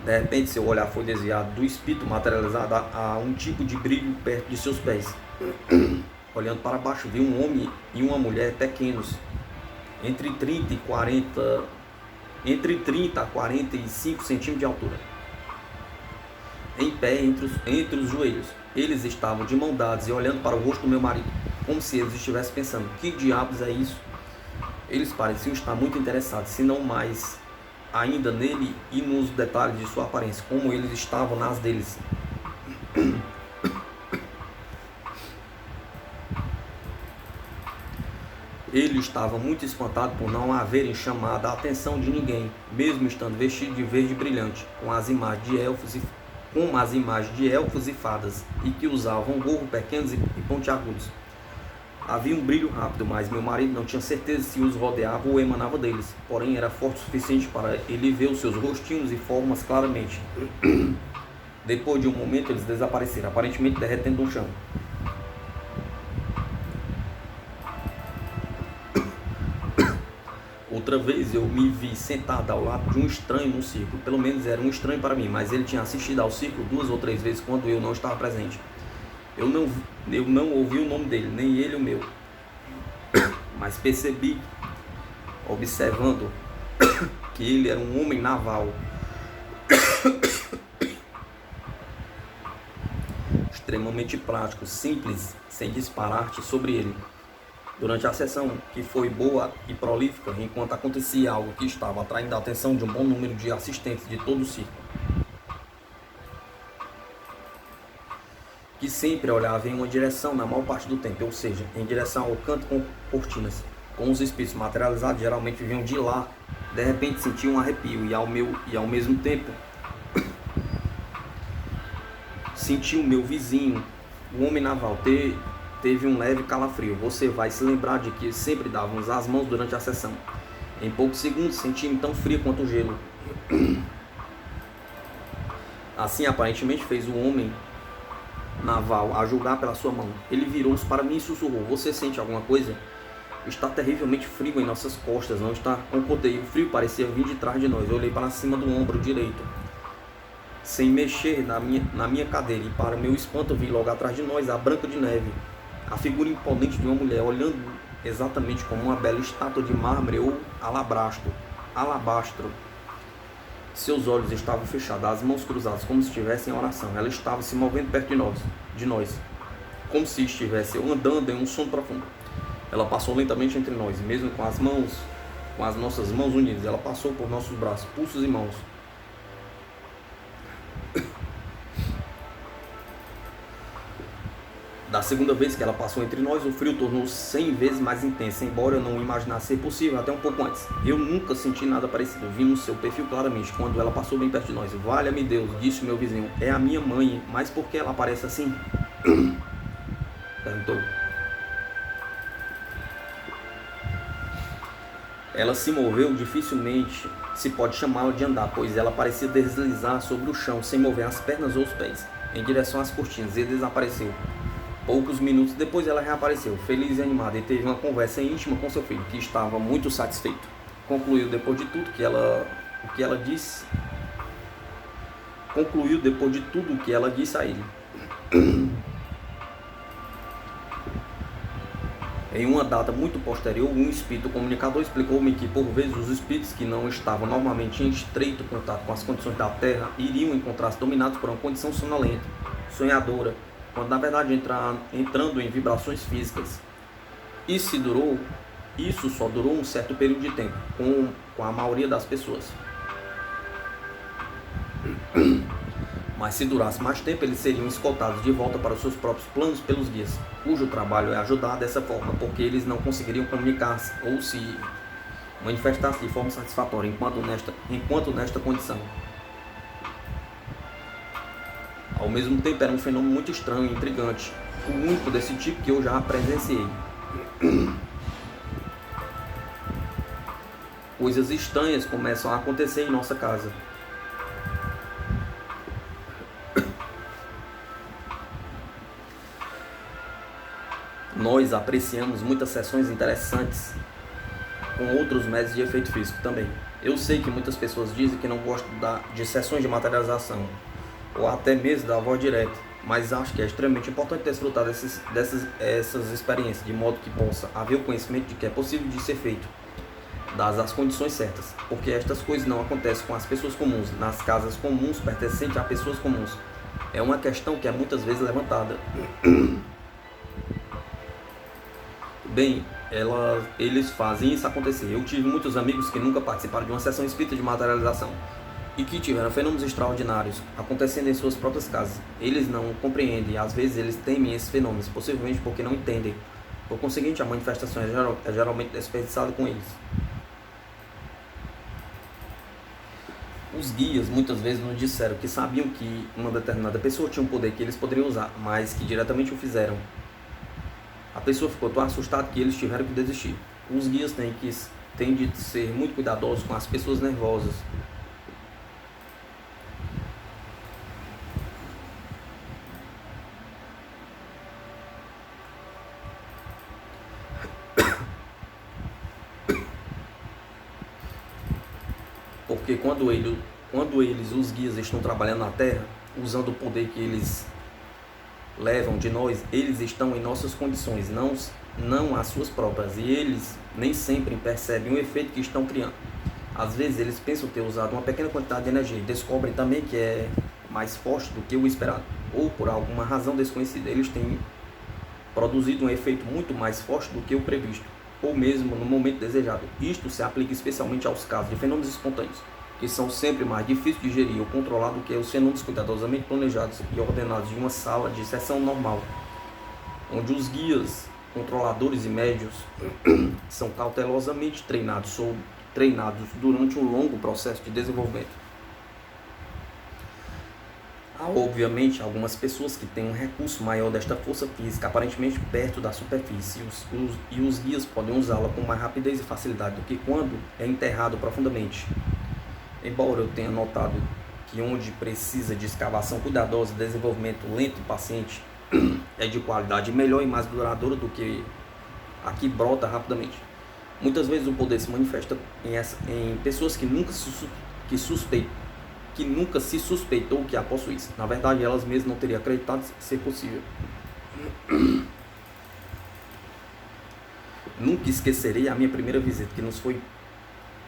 De repente, seu olhar foi desviado do espírito materializado a um tipo de brilho perto de seus pés. Olhando para baixo, viu um homem e uma mulher pequenos, entre 30 a 45 centímetros de altura, em pé entre os joelhos. Eles estavam de mão dadas e olhando para o rosto do meu marido, como se eles estivessem pensando: que diabos é isso? Eles pareciam estar muito interessados, se não mais ainda nele e nos detalhes de sua aparência, como eles estavam nas deles. Ele estava muito espantado por não haverem chamado a atenção de ninguém, mesmo estando vestido de verde brilhante, com as imagens de elfos e fadas, e que usavam gorros pequenos e pontiagudos. Havia um brilho rápido, mas meu marido não tinha certeza se os rodeava ou emanava deles, porém era forte o suficiente para ele ver os seus rostinhos e formas claramente. Depois de um momento eles desapareceram, aparentemente derretendo no chão. Outra vez eu me vi sentado ao lado de um estranho no círculo. Pelo menos era um estranho para mim, mas ele tinha assistido ao círculo 2 ou 3 vezes quando eu não estava presente. Eu não ouvi o nome dele, nem ele o meu. Mas percebi, observando, que ele era um homem naval. Extremamente prático, simples, sem disparate sobre ele. Durante a sessão, que foi boa e prolífica, enquanto acontecia algo que estava atraindo a atenção de um bom número de assistentes de todo o círculo, que sempre olhava em uma direção na maior parte do tempo, ou seja, em direção ao canto com cortinas. Com os espíritos materializados, geralmente vinham de lá. De repente senti um arrepio e ao mesmo tempo senti o meu vizinho, o homem naval, teve um leve calafrio. Você vai se lembrar de que sempre dávamos as mãos durante a sessão. Em poucos segundos senti-me tão frio quanto o gelo. Assim aparentemente fez o homem naval, a julgar pela sua mão. Ele virou-se para mim e sussurrou: você sente alguma coisa? Está terrivelmente frio em nossas costas, não está? Concordei. O frio parecia vir de trás de nós. Eu olhei para cima do ombro direito, sem mexer na minha cadeira, e para meu espanto vi logo atrás de nós a Branca de Neve, a figura imponente de uma mulher, olhando exatamente como uma bela estátua de mármore ou alabastro. Seus olhos estavam fechados, as mãos cruzadas, como se estivessem em oração. Ela estava se movendo perto de nós, como se estivesse andando em um sono profundo. Ela passou lentamente entre nós, mesmo com as mãos com as nossas mãos unidas. Ela passou por nossos braços, pulsos e mãos. Da segunda vez que ela passou entre nós, o frio tornou-se 100 vezes mais intenso, embora eu não imaginasse ser possível até um pouco antes. Eu nunca senti nada parecido, vimos seu perfil claramente quando ela passou bem perto de nós. Valha-me Deus, disse meu vizinho, é a minha mãe, mas por que ela aparece assim? Perguntou. Ela se moveu, dificilmente se pode chamá-la de andar, pois ela parecia deslizar sobre o chão sem mover as pernas ou os pés, em direção às cortinas, e desapareceu. Poucos minutos depois ela reapareceu, feliz e animada, e teve uma conversa íntima com seu filho, que estava muito satisfeito. Concluiu depois de tudo que ela disse a ele. Em uma data muito posterior, um espírito comunicador explicou-me que, por vezes, os espíritos que não estavam normalmente em estreito contato com as condições da Terra iriam encontrar-se dominados por uma condição sonolenta, sonhadora, quando na verdade entrando em vibrações físicas. Isso só durou um certo período de tempo, com a maioria das pessoas. Mas se durasse mais tempo, eles seriam escoltados de volta para os seus próprios planos pelos guias, cujo trabalho é ajudar dessa forma, porque eles não conseguiriam comunicar-se ou se manifestar-se de forma satisfatória enquanto nesta condição. Ao mesmo tempo, era um fenômeno muito estranho e intrigante, o único desse tipo que eu já presenciei. Coisas estranhas começam a acontecer em nossa casa. Nós apreciamos muitas sessões interessantes com outros métodos de efeito físico também. Eu sei que muitas pessoas dizem que não gostam de sessões de materialização, ou até mesmo da voz direta, mas acho que é extremamente importante desfrutar essas experiências, de modo que possa haver o conhecimento de que é possível de ser feito, dadas as condições certas, porque estas coisas não acontecem com as pessoas comuns, nas casas comuns pertencentes a pessoas comuns. É uma questão que é muitas vezes levantada. Bem, eles fazem isso acontecer. Eu tive muitos amigos que nunca participaram de uma sessão espírita de materialização e que tiveram fenômenos extraordinários acontecendo em suas próprias casas. Eles não compreendem, às vezes eles temem esses fenômenos, possivelmente porque não entendem. Por conseguinte, a manifestação é geralmente desperdiçada com eles. Os guias muitas vezes nos disseram que sabiam que uma determinada pessoa tinha um poder que eles poderiam usar, mas que diretamente o fizeram. A pessoa ficou tão assustada que eles tiveram que desistir. Os guias têm de ser muito cuidadosos com as pessoas nervosas. Porque quando eles, os guias, estão trabalhando na Terra, usando o poder que eles levam de nós, eles estão em nossas condições, não as suas próprias, e eles nem sempre percebem o efeito que estão criando. Às vezes eles pensam ter usado uma pequena quantidade de energia e descobrem também que é mais forte do que o esperado, ou por alguma razão desconhecida, eles têm produzido um efeito muito mais forte do que o previsto, ou mesmo no momento desejado. Isto se aplica especialmente aos casos de fenômenos espontâneos, que são sempre mais difíceis de gerir ou controlar do que os fenômenos cuidadosamente planejados e ordenados de uma sala de sessão normal, onde os guias, controladores e médios são cautelosamente treinados durante um longo processo de desenvolvimento. Há, obviamente, algumas pessoas que têm um recurso maior desta força física, aparentemente perto da superfície, e os guias podem usá-la com mais rapidez e facilidade do que quando é enterrado profundamente. Embora eu tenha notado que onde precisa de escavação cuidadosa, desenvolvimento lento e paciente, é de qualidade melhor e mais duradoura do que a que brota rapidamente. Muitas vezes o poder se manifesta em pessoas que nunca se suspeitou que a possuísse. Na verdade, elas mesmas não teriam acreditado ser possível. Nunca esquecerei a minha primeira visita, que nos foi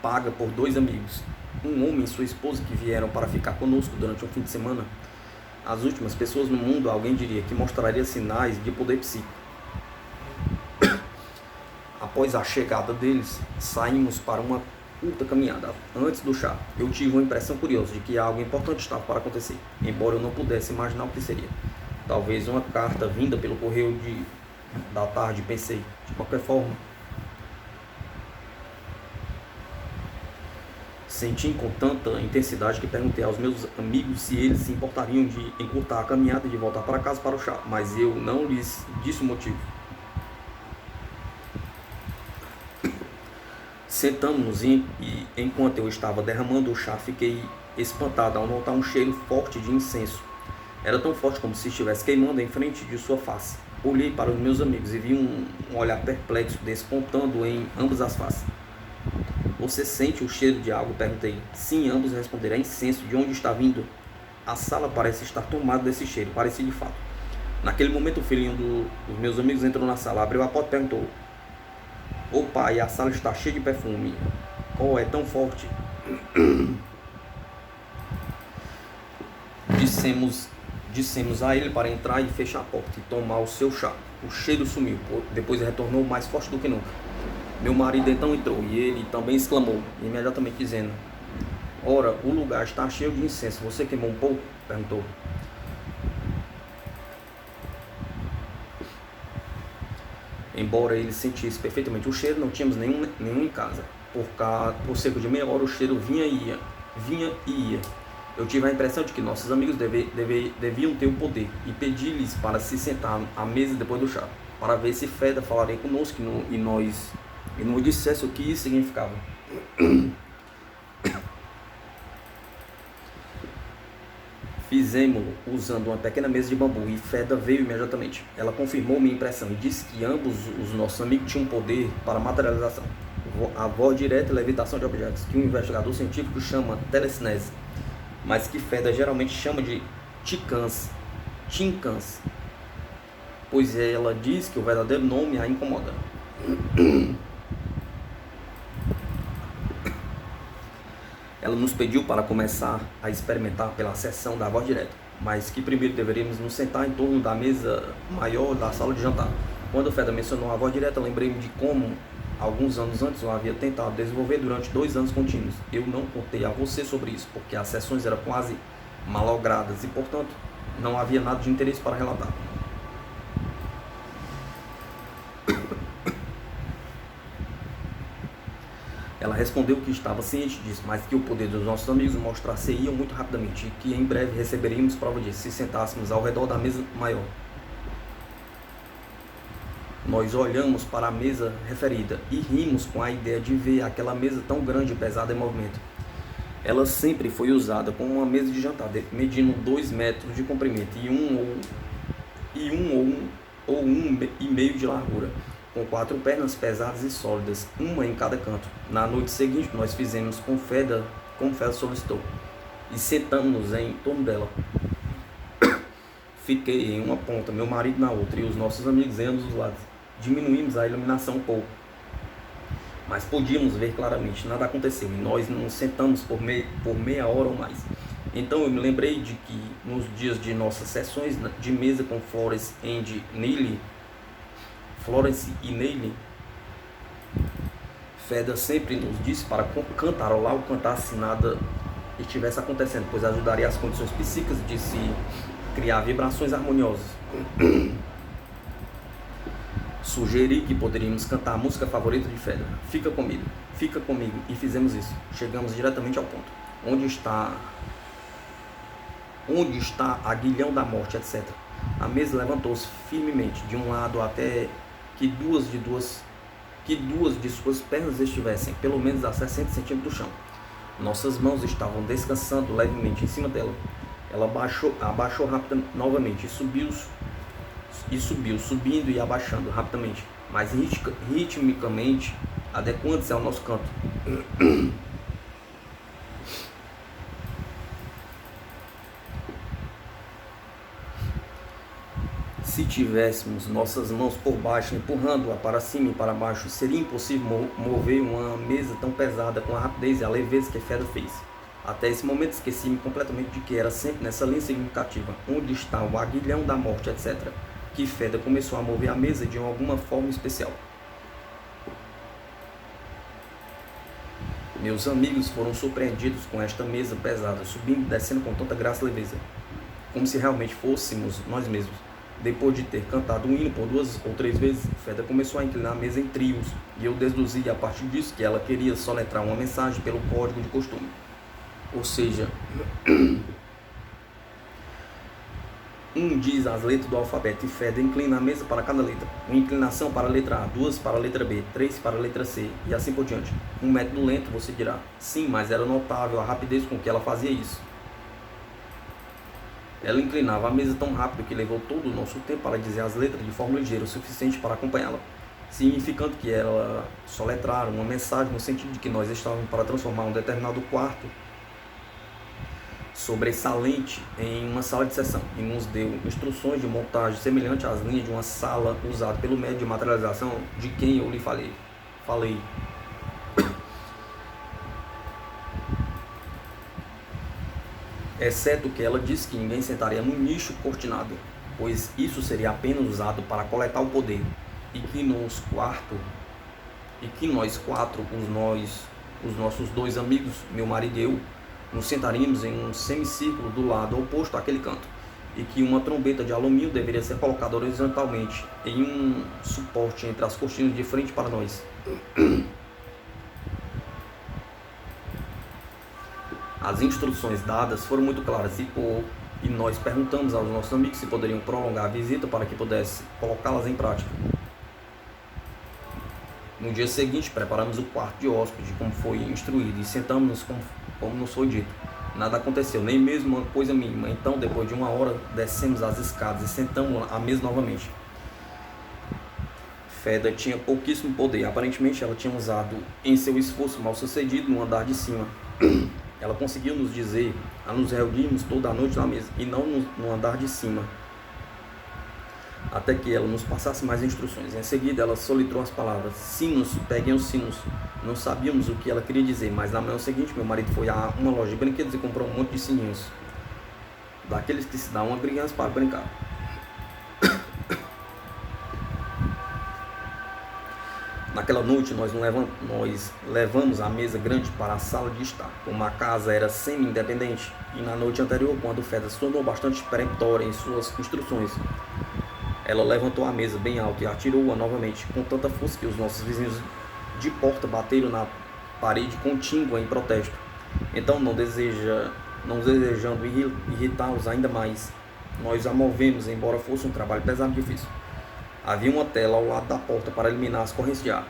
paga por 2 amigos, um homem e sua esposa, que vieram para ficar conosco durante um fim de semana. As últimas pessoas no mundo, alguém diria, que mostraria sinais de poder psíquico. Após a chegada deles, saímos para uma curta caminhada. Antes do chá, eu tive uma impressão curiosa de que algo importante estava para acontecer, embora eu não pudesse imaginar o que seria. Talvez uma carta vinda pelo correio da tarde, pensei. De qualquer forma, senti com tanta intensidade que perguntei aos meus amigos se eles se importariam de encurtar a caminhada e de voltar para casa para o chá, mas eu não lhes disse o motivo. Sentamos-nos e enquanto eu estava derramando o chá, fiquei espantado ao notar um cheiro forte de incenso. Era tão forte como se estivesse queimando em frente de sua face. Olhei para os meus amigos e vi um olhar perplexo despontando em ambas as faces. Você sente o cheiro de algo? Perguntei. Sim, ambos responderam. É incenso. De onde está vindo? A sala parece estar tomada desse cheiro. Parecia de fato. Naquele momento, o filhinho dos meus amigos entrou na sala, abriu a porta e perguntou: Ô pai, a sala está cheia de perfume. Oh, é tão forte. Dissemos a ele para entrar e fechar a porta e tomar o seu chá. O cheiro sumiu, depois retornou mais forte do que nunca. Meu marido então entrou e ele também exclamou, imediatamente dizendo: Ora, o lugar está cheio de incenso. Você queimou um pouco? Perguntou. Embora ele sentisse perfeitamente o cheiro, não tínhamos nenhum em casa. Por cerca de meia hora o cheiro vinha e ia. Eu tive a impressão de que nossos amigos deviam ter o poder e pedi-lhes para se sentar à mesa depois do chá, para ver se Feda falaria conosco e nos dissesse o que isso significava. Fizemos-lo usando uma pequena mesa de bambu e Feda veio imediatamente. Ela confirmou minha impressão e disse que ambos os nossos amigos tinham poder para materialização, a voz direta e levitação de objetos, que um investigador científico chama telecinese, mas que Feda geralmente chama de tincans, pois ela diz que o verdadeiro nome a incomoda. Ela nos pediu para começar a experimentar pela sessão da voz direta, mas que primeiro deveríamos nos sentar em torno da mesa maior da sala de jantar. Quando Feda mencionou a voz direta, lembrei-me de como, alguns anos antes, eu havia tentado desenvolver durante 2 anos contínuos. Eu não contei a você sobre isso, porque as sessões eram quase malogradas e, portanto, não havia nada de interesse para relatar. Ela respondeu que estava ciente disso, mas que o poder dos nossos amigos mostrar-se-ia muito rapidamente e que em breve receberíamos prova disso se sentássemos ao redor da mesa maior. Nós olhamos para a mesa referida e rimos com a ideia de ver aquela mesa tão grande e pesada em movimento. Ela sempre foi usada como uma mesa de jantar, medindo 2 metros de comprimento e 1,5 de largura, com 4 pernas pesadas e sólidas, uma em cada canto. Na noite seguinte, nós fizemos como Feda solicitou, e sentamos-nos em torno dela. Fiquei em uma ponta, meu marido na outra, e os nossos amigos em ambos os lados. Diminuímos a iluminação um pouco, mas podíamos ver claramente. Nada aconteceu, e nós nos sentamos por meia hora ou mais. Então eu me lembrei de que, nos dias de nossas sessões de mesa com Florence e Neile, Feda sempre nos disse para cantarolar ou cantar se nada estivesse acontecendo, pois ajudaria as condições psíquicas de se criar vibrações harmoniosas. Sugeri que poderíamos cantar a música favorita de Feda, Fica Comigo, e fizemos isso. Chegamos diretamente ao ponto. Onde está Aguilhão da Morte, etc. A mesa levantou-se firmemente de um lado até que duas de suas pernas estivessem pelo menos a 60 centímetros do chão. Nossas mãos estavam descansando levemente em cima dela. Ela abaixou rapidamente novamente e subiu, subindo e abaixando rapidamente, mas ritmicamente, adequando-se ao nosso canto. Se tivéssemos nossas mãos por baixo, empurrando-a para cima e para baixo, seria impossível mover uma mesa tão pesada com a rapidez e a leveza que Feda fez. Até esse momento esqueci-me completamente de que era sempre nessa linha significativa, onde está o aguilhão da morte, etc., que Feda começou a mover a mesa de alguma forma especial. Meus amigos foram surpreendidos com esta mesa pesada, subindo e descendo com tanta graça e leveza, como se realmente fôssemos nós mesmos. Depois de ter cantado um hino por 2 ou 3 vezes, Feda começou a inclinar a mesa em trios, e eu deduzi a partir disso que ela queria soletrar uma mensagem pelo código de costume. Ou seja, um diz as letras do alfabeto e Feda inclina a mesa para cada letra. Uma inclinação para a letra A, 2 para a letra B, 3 para a letra C, e assim por diante. Um método lento, você dirá. Sim, mas era notável a rapidez com que ela fazia isso. Ela inclinava a mesa tão rápido que levou todo o nosso tempo para dizer as letras de forma ligeira o suficiente para acompanhá-la, significando que ela soletrara uma mensagem no sentido de que nós estávamos para transformar um determinado quarto sobressalente em uma sala de sessão, e nos deu instruções de montagem semelhante às linhas de uma sala usada pelo médium de materialização de quem eu lhe falei. Exceto que ela disse que ninguém sentaria no nicho cortinado, pois isso seria apenas usado para coletar o poder, e que nós quatro, os nossos 2 amigos, meu marido e eu, nos sentaríamos em um semicírculo do lado oposto àquele canto, e que uma trombeta de alumínio deveria ser colocada horizontalmente em um suporte entre as cortinas de frente para nós. As instruções dadas foram muito claras e nós perguntamos aos nossos amigos se poderiam prolongar a visita para que pudesse colocá-las em prática. No dia seguinte, preparamos o quarto de hóspede como foi instruído e sentamos-nos como nos foi dito. Nada aconteceu, nem mesmo uma coisa mínima. Então, depois de 1 hora, descemos as escadas e sentamos à mesa novamente. Feda tinha pouquíssimo poder. Aparentemente, ela tinha usado em seu esforço mal sucedido no andar de cima. Ela conseguiu nos dizer a nos reunirmos toda a noite na mesa e não no andar de cima, até que ela nos passasse mais instruções. Em seguida, ela solitrou as palavras: sinos, peguem os sinos. Não sabíamos o que ela queria dizer, mas na manhã seguinte, meu marido foi a uma loja de brinquedos e comprou um monte de sininhos, daqueles que se dão uma criança para brincar. Naquela noite, nós levamos a mesa grande para a sala de estar. Como a casa era semi-independente, e na noite anterior, quando Feda se tornou bastante peremptória em suas instruções, ela levantou a mesa bem alto e atirou-a novamente, com tanta força que os nossos vizinhos de porta bateram na parede contígua em protesto. Então, não desejando irritá-los ainda mais, nós a movemos, embora fosse um trabalho pesado e difícil. Havia uma tela ao lado da porta para eliminar as correntes de ar.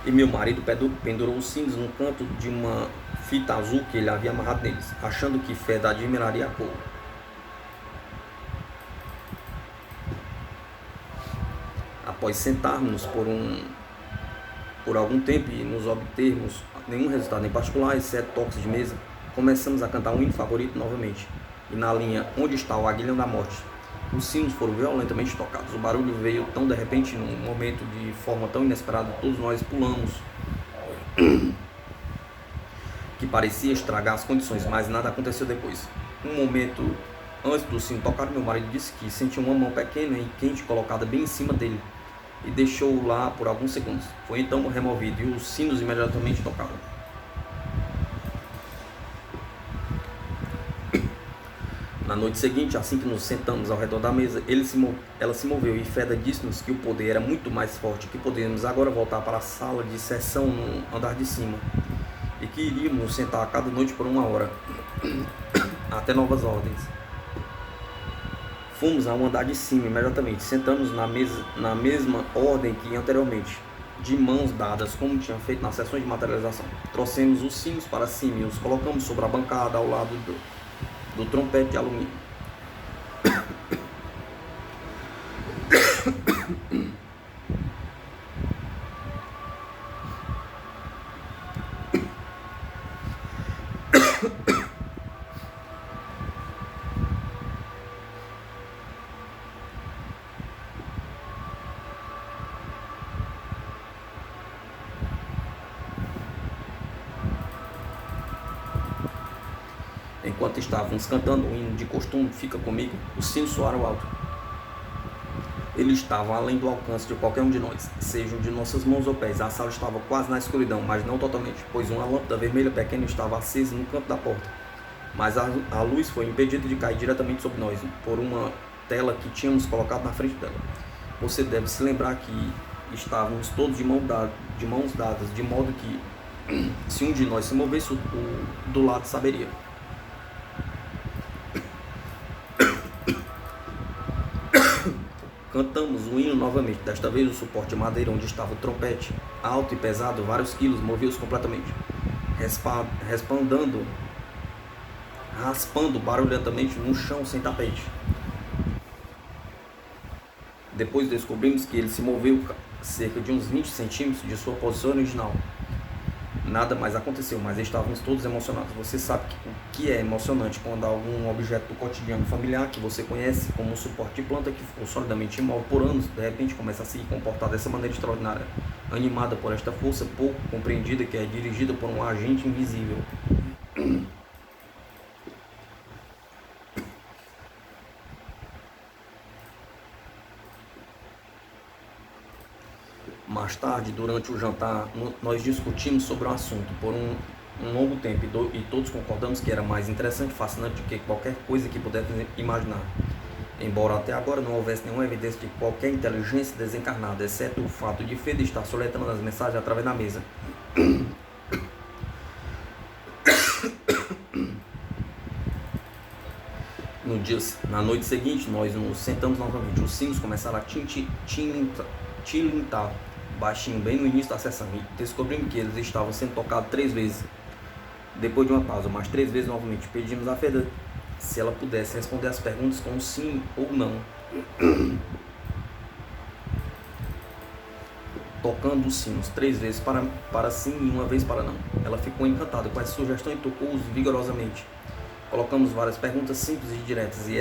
E meu marido pendurou os sinos no canto de uma fita azul que ele havia amarrado neles, achando que Feda admiraria a cor. Após sentarmos por algum tempo e nos obtermos nenhum resultado em particular, exceto toques de mesa, começamos a cantar um hino favorito novamente. E na linha Onde está o Aguilhão da Morte, os sinos foram violentamente tocados. O barulho veio tão de repente, num momento de forma tão inesperada, todos nós pulamos, que parecia estragar as condições, mas nada aconteceu depois. Um momento antes do sino tocar, meu marido disse que sentiu uma mão pequena e quente colocada bem em cima dele, e deixou-o lá por alguns segundos. Foi então removido e os sinos imediatamente tocaram. Na noite seguinte, assim que nos sentamos ao redor da mesa, ela se moveu e Feda disse-nos que o poder era muito mais forte, que poderíamos agora voltar para a sala de sessão no andar de cima e que iríamos nos sentar a cada noite por 1 hora, até novas ordens. Fomos ao andar de cima imediatamente, sentamos na mesma ordem que anteriormente, de mãos dadas, como tinha feito nas sessões de materialização. Trouxemos os sinos para cima e os colocamos sobre a bancada ao lado do trompete de alumínio. Enquanto estávamos cantando o hino de costume, Fica Comigo, os sinos soaram alto. Ele estava além do alcance de qualquer um de nós, sejam de nossas mãos ou pés. A sala estava quase na escuridão, mas não totalmente, pois uma lâmpada vermelha pequena estava acesa no canto da porta. Mas a luz foi impedida de cair diretamente sobre nós, por uma tela que tínhamos colocado na frente dela. Você deve se lembrar que estávamos todos de mãos dadas, de modo que, se um de nós se movesse, o do lado saberia. Cantamos o hino novamente, desta vez o suporte de madeira onde estava o trompete, alto e pesado, vários quilos, movia-os completamente, raspando barulhentamente no chão sem tapete. Depois descobrimos que ele se moveu cerca de uns 20 centímetros de sua posição original. Nada mais aconteceu, mas estávamos todos emocionados. Você sabe o que é emocionante quando algum objeto do cotidiano familiar que você conhece como um suporte de planta que ficou solidamente imóvel por anos, de repente começa a se comportar dessa maneira extraordinária, animada por esta força pouco compreendida que é dirigida por um agente invisível. Mais tarde, durante o jantar, nós discutimos sobre o assunto por um longo tempo e todos concordamos que era mais interessante e fascinante do que qualquer coisa que pudéssemos imaginar. Embora até agora não houvesse nenhuma evidência de qualquer inteligência desencarnada, exceto o fato de Fede estar soletrando as mensagens através da mesa. Na noite seguinte, nós nos sentamos novamente. Os sinos começaram a tilintar baixinho, bem no início da sessão, e descobrimos que eles estavam sendo tocados 3 vezes. Depois de uma pausa, mais 3 vezes novamente, pedimos a Feda se ela pudesse responder as perguntas com sim ou não, tocando os sinos 3 vezes para sim e 1 vez para não. Ela ficou encantada com essa sugestão e tocou-os vigorosamente. Colocamos várias perguntas simples e diretas e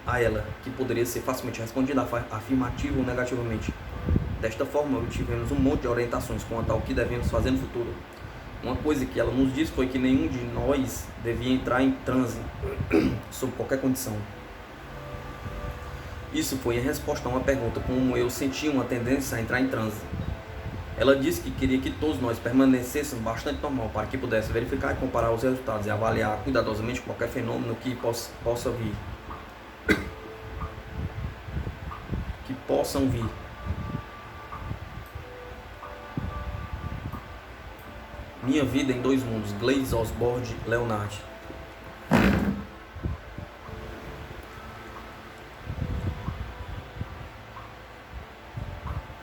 a ela, que poderia ser facilmente respondida afirmativa ou negativamente. Desta forma, obtivemos um monte de orientações quanto ao que devemos fazer no futuro. Uma coisa que ela nos disse foi que nenhum de nós devia entrar em transe sob qualquer condição. Isso foi em resposta a uma pergunta como eu sentia uma tendência a entrar em transe. Ela disse que queria que todos nós permanecêssemos bastante normal para que pudesse verificar e comparar os resultados e avaliar cuidadosamente qualquer fenômeno que possam vir. Minha vida em 2 mundos, Glaze Osborne Leonard.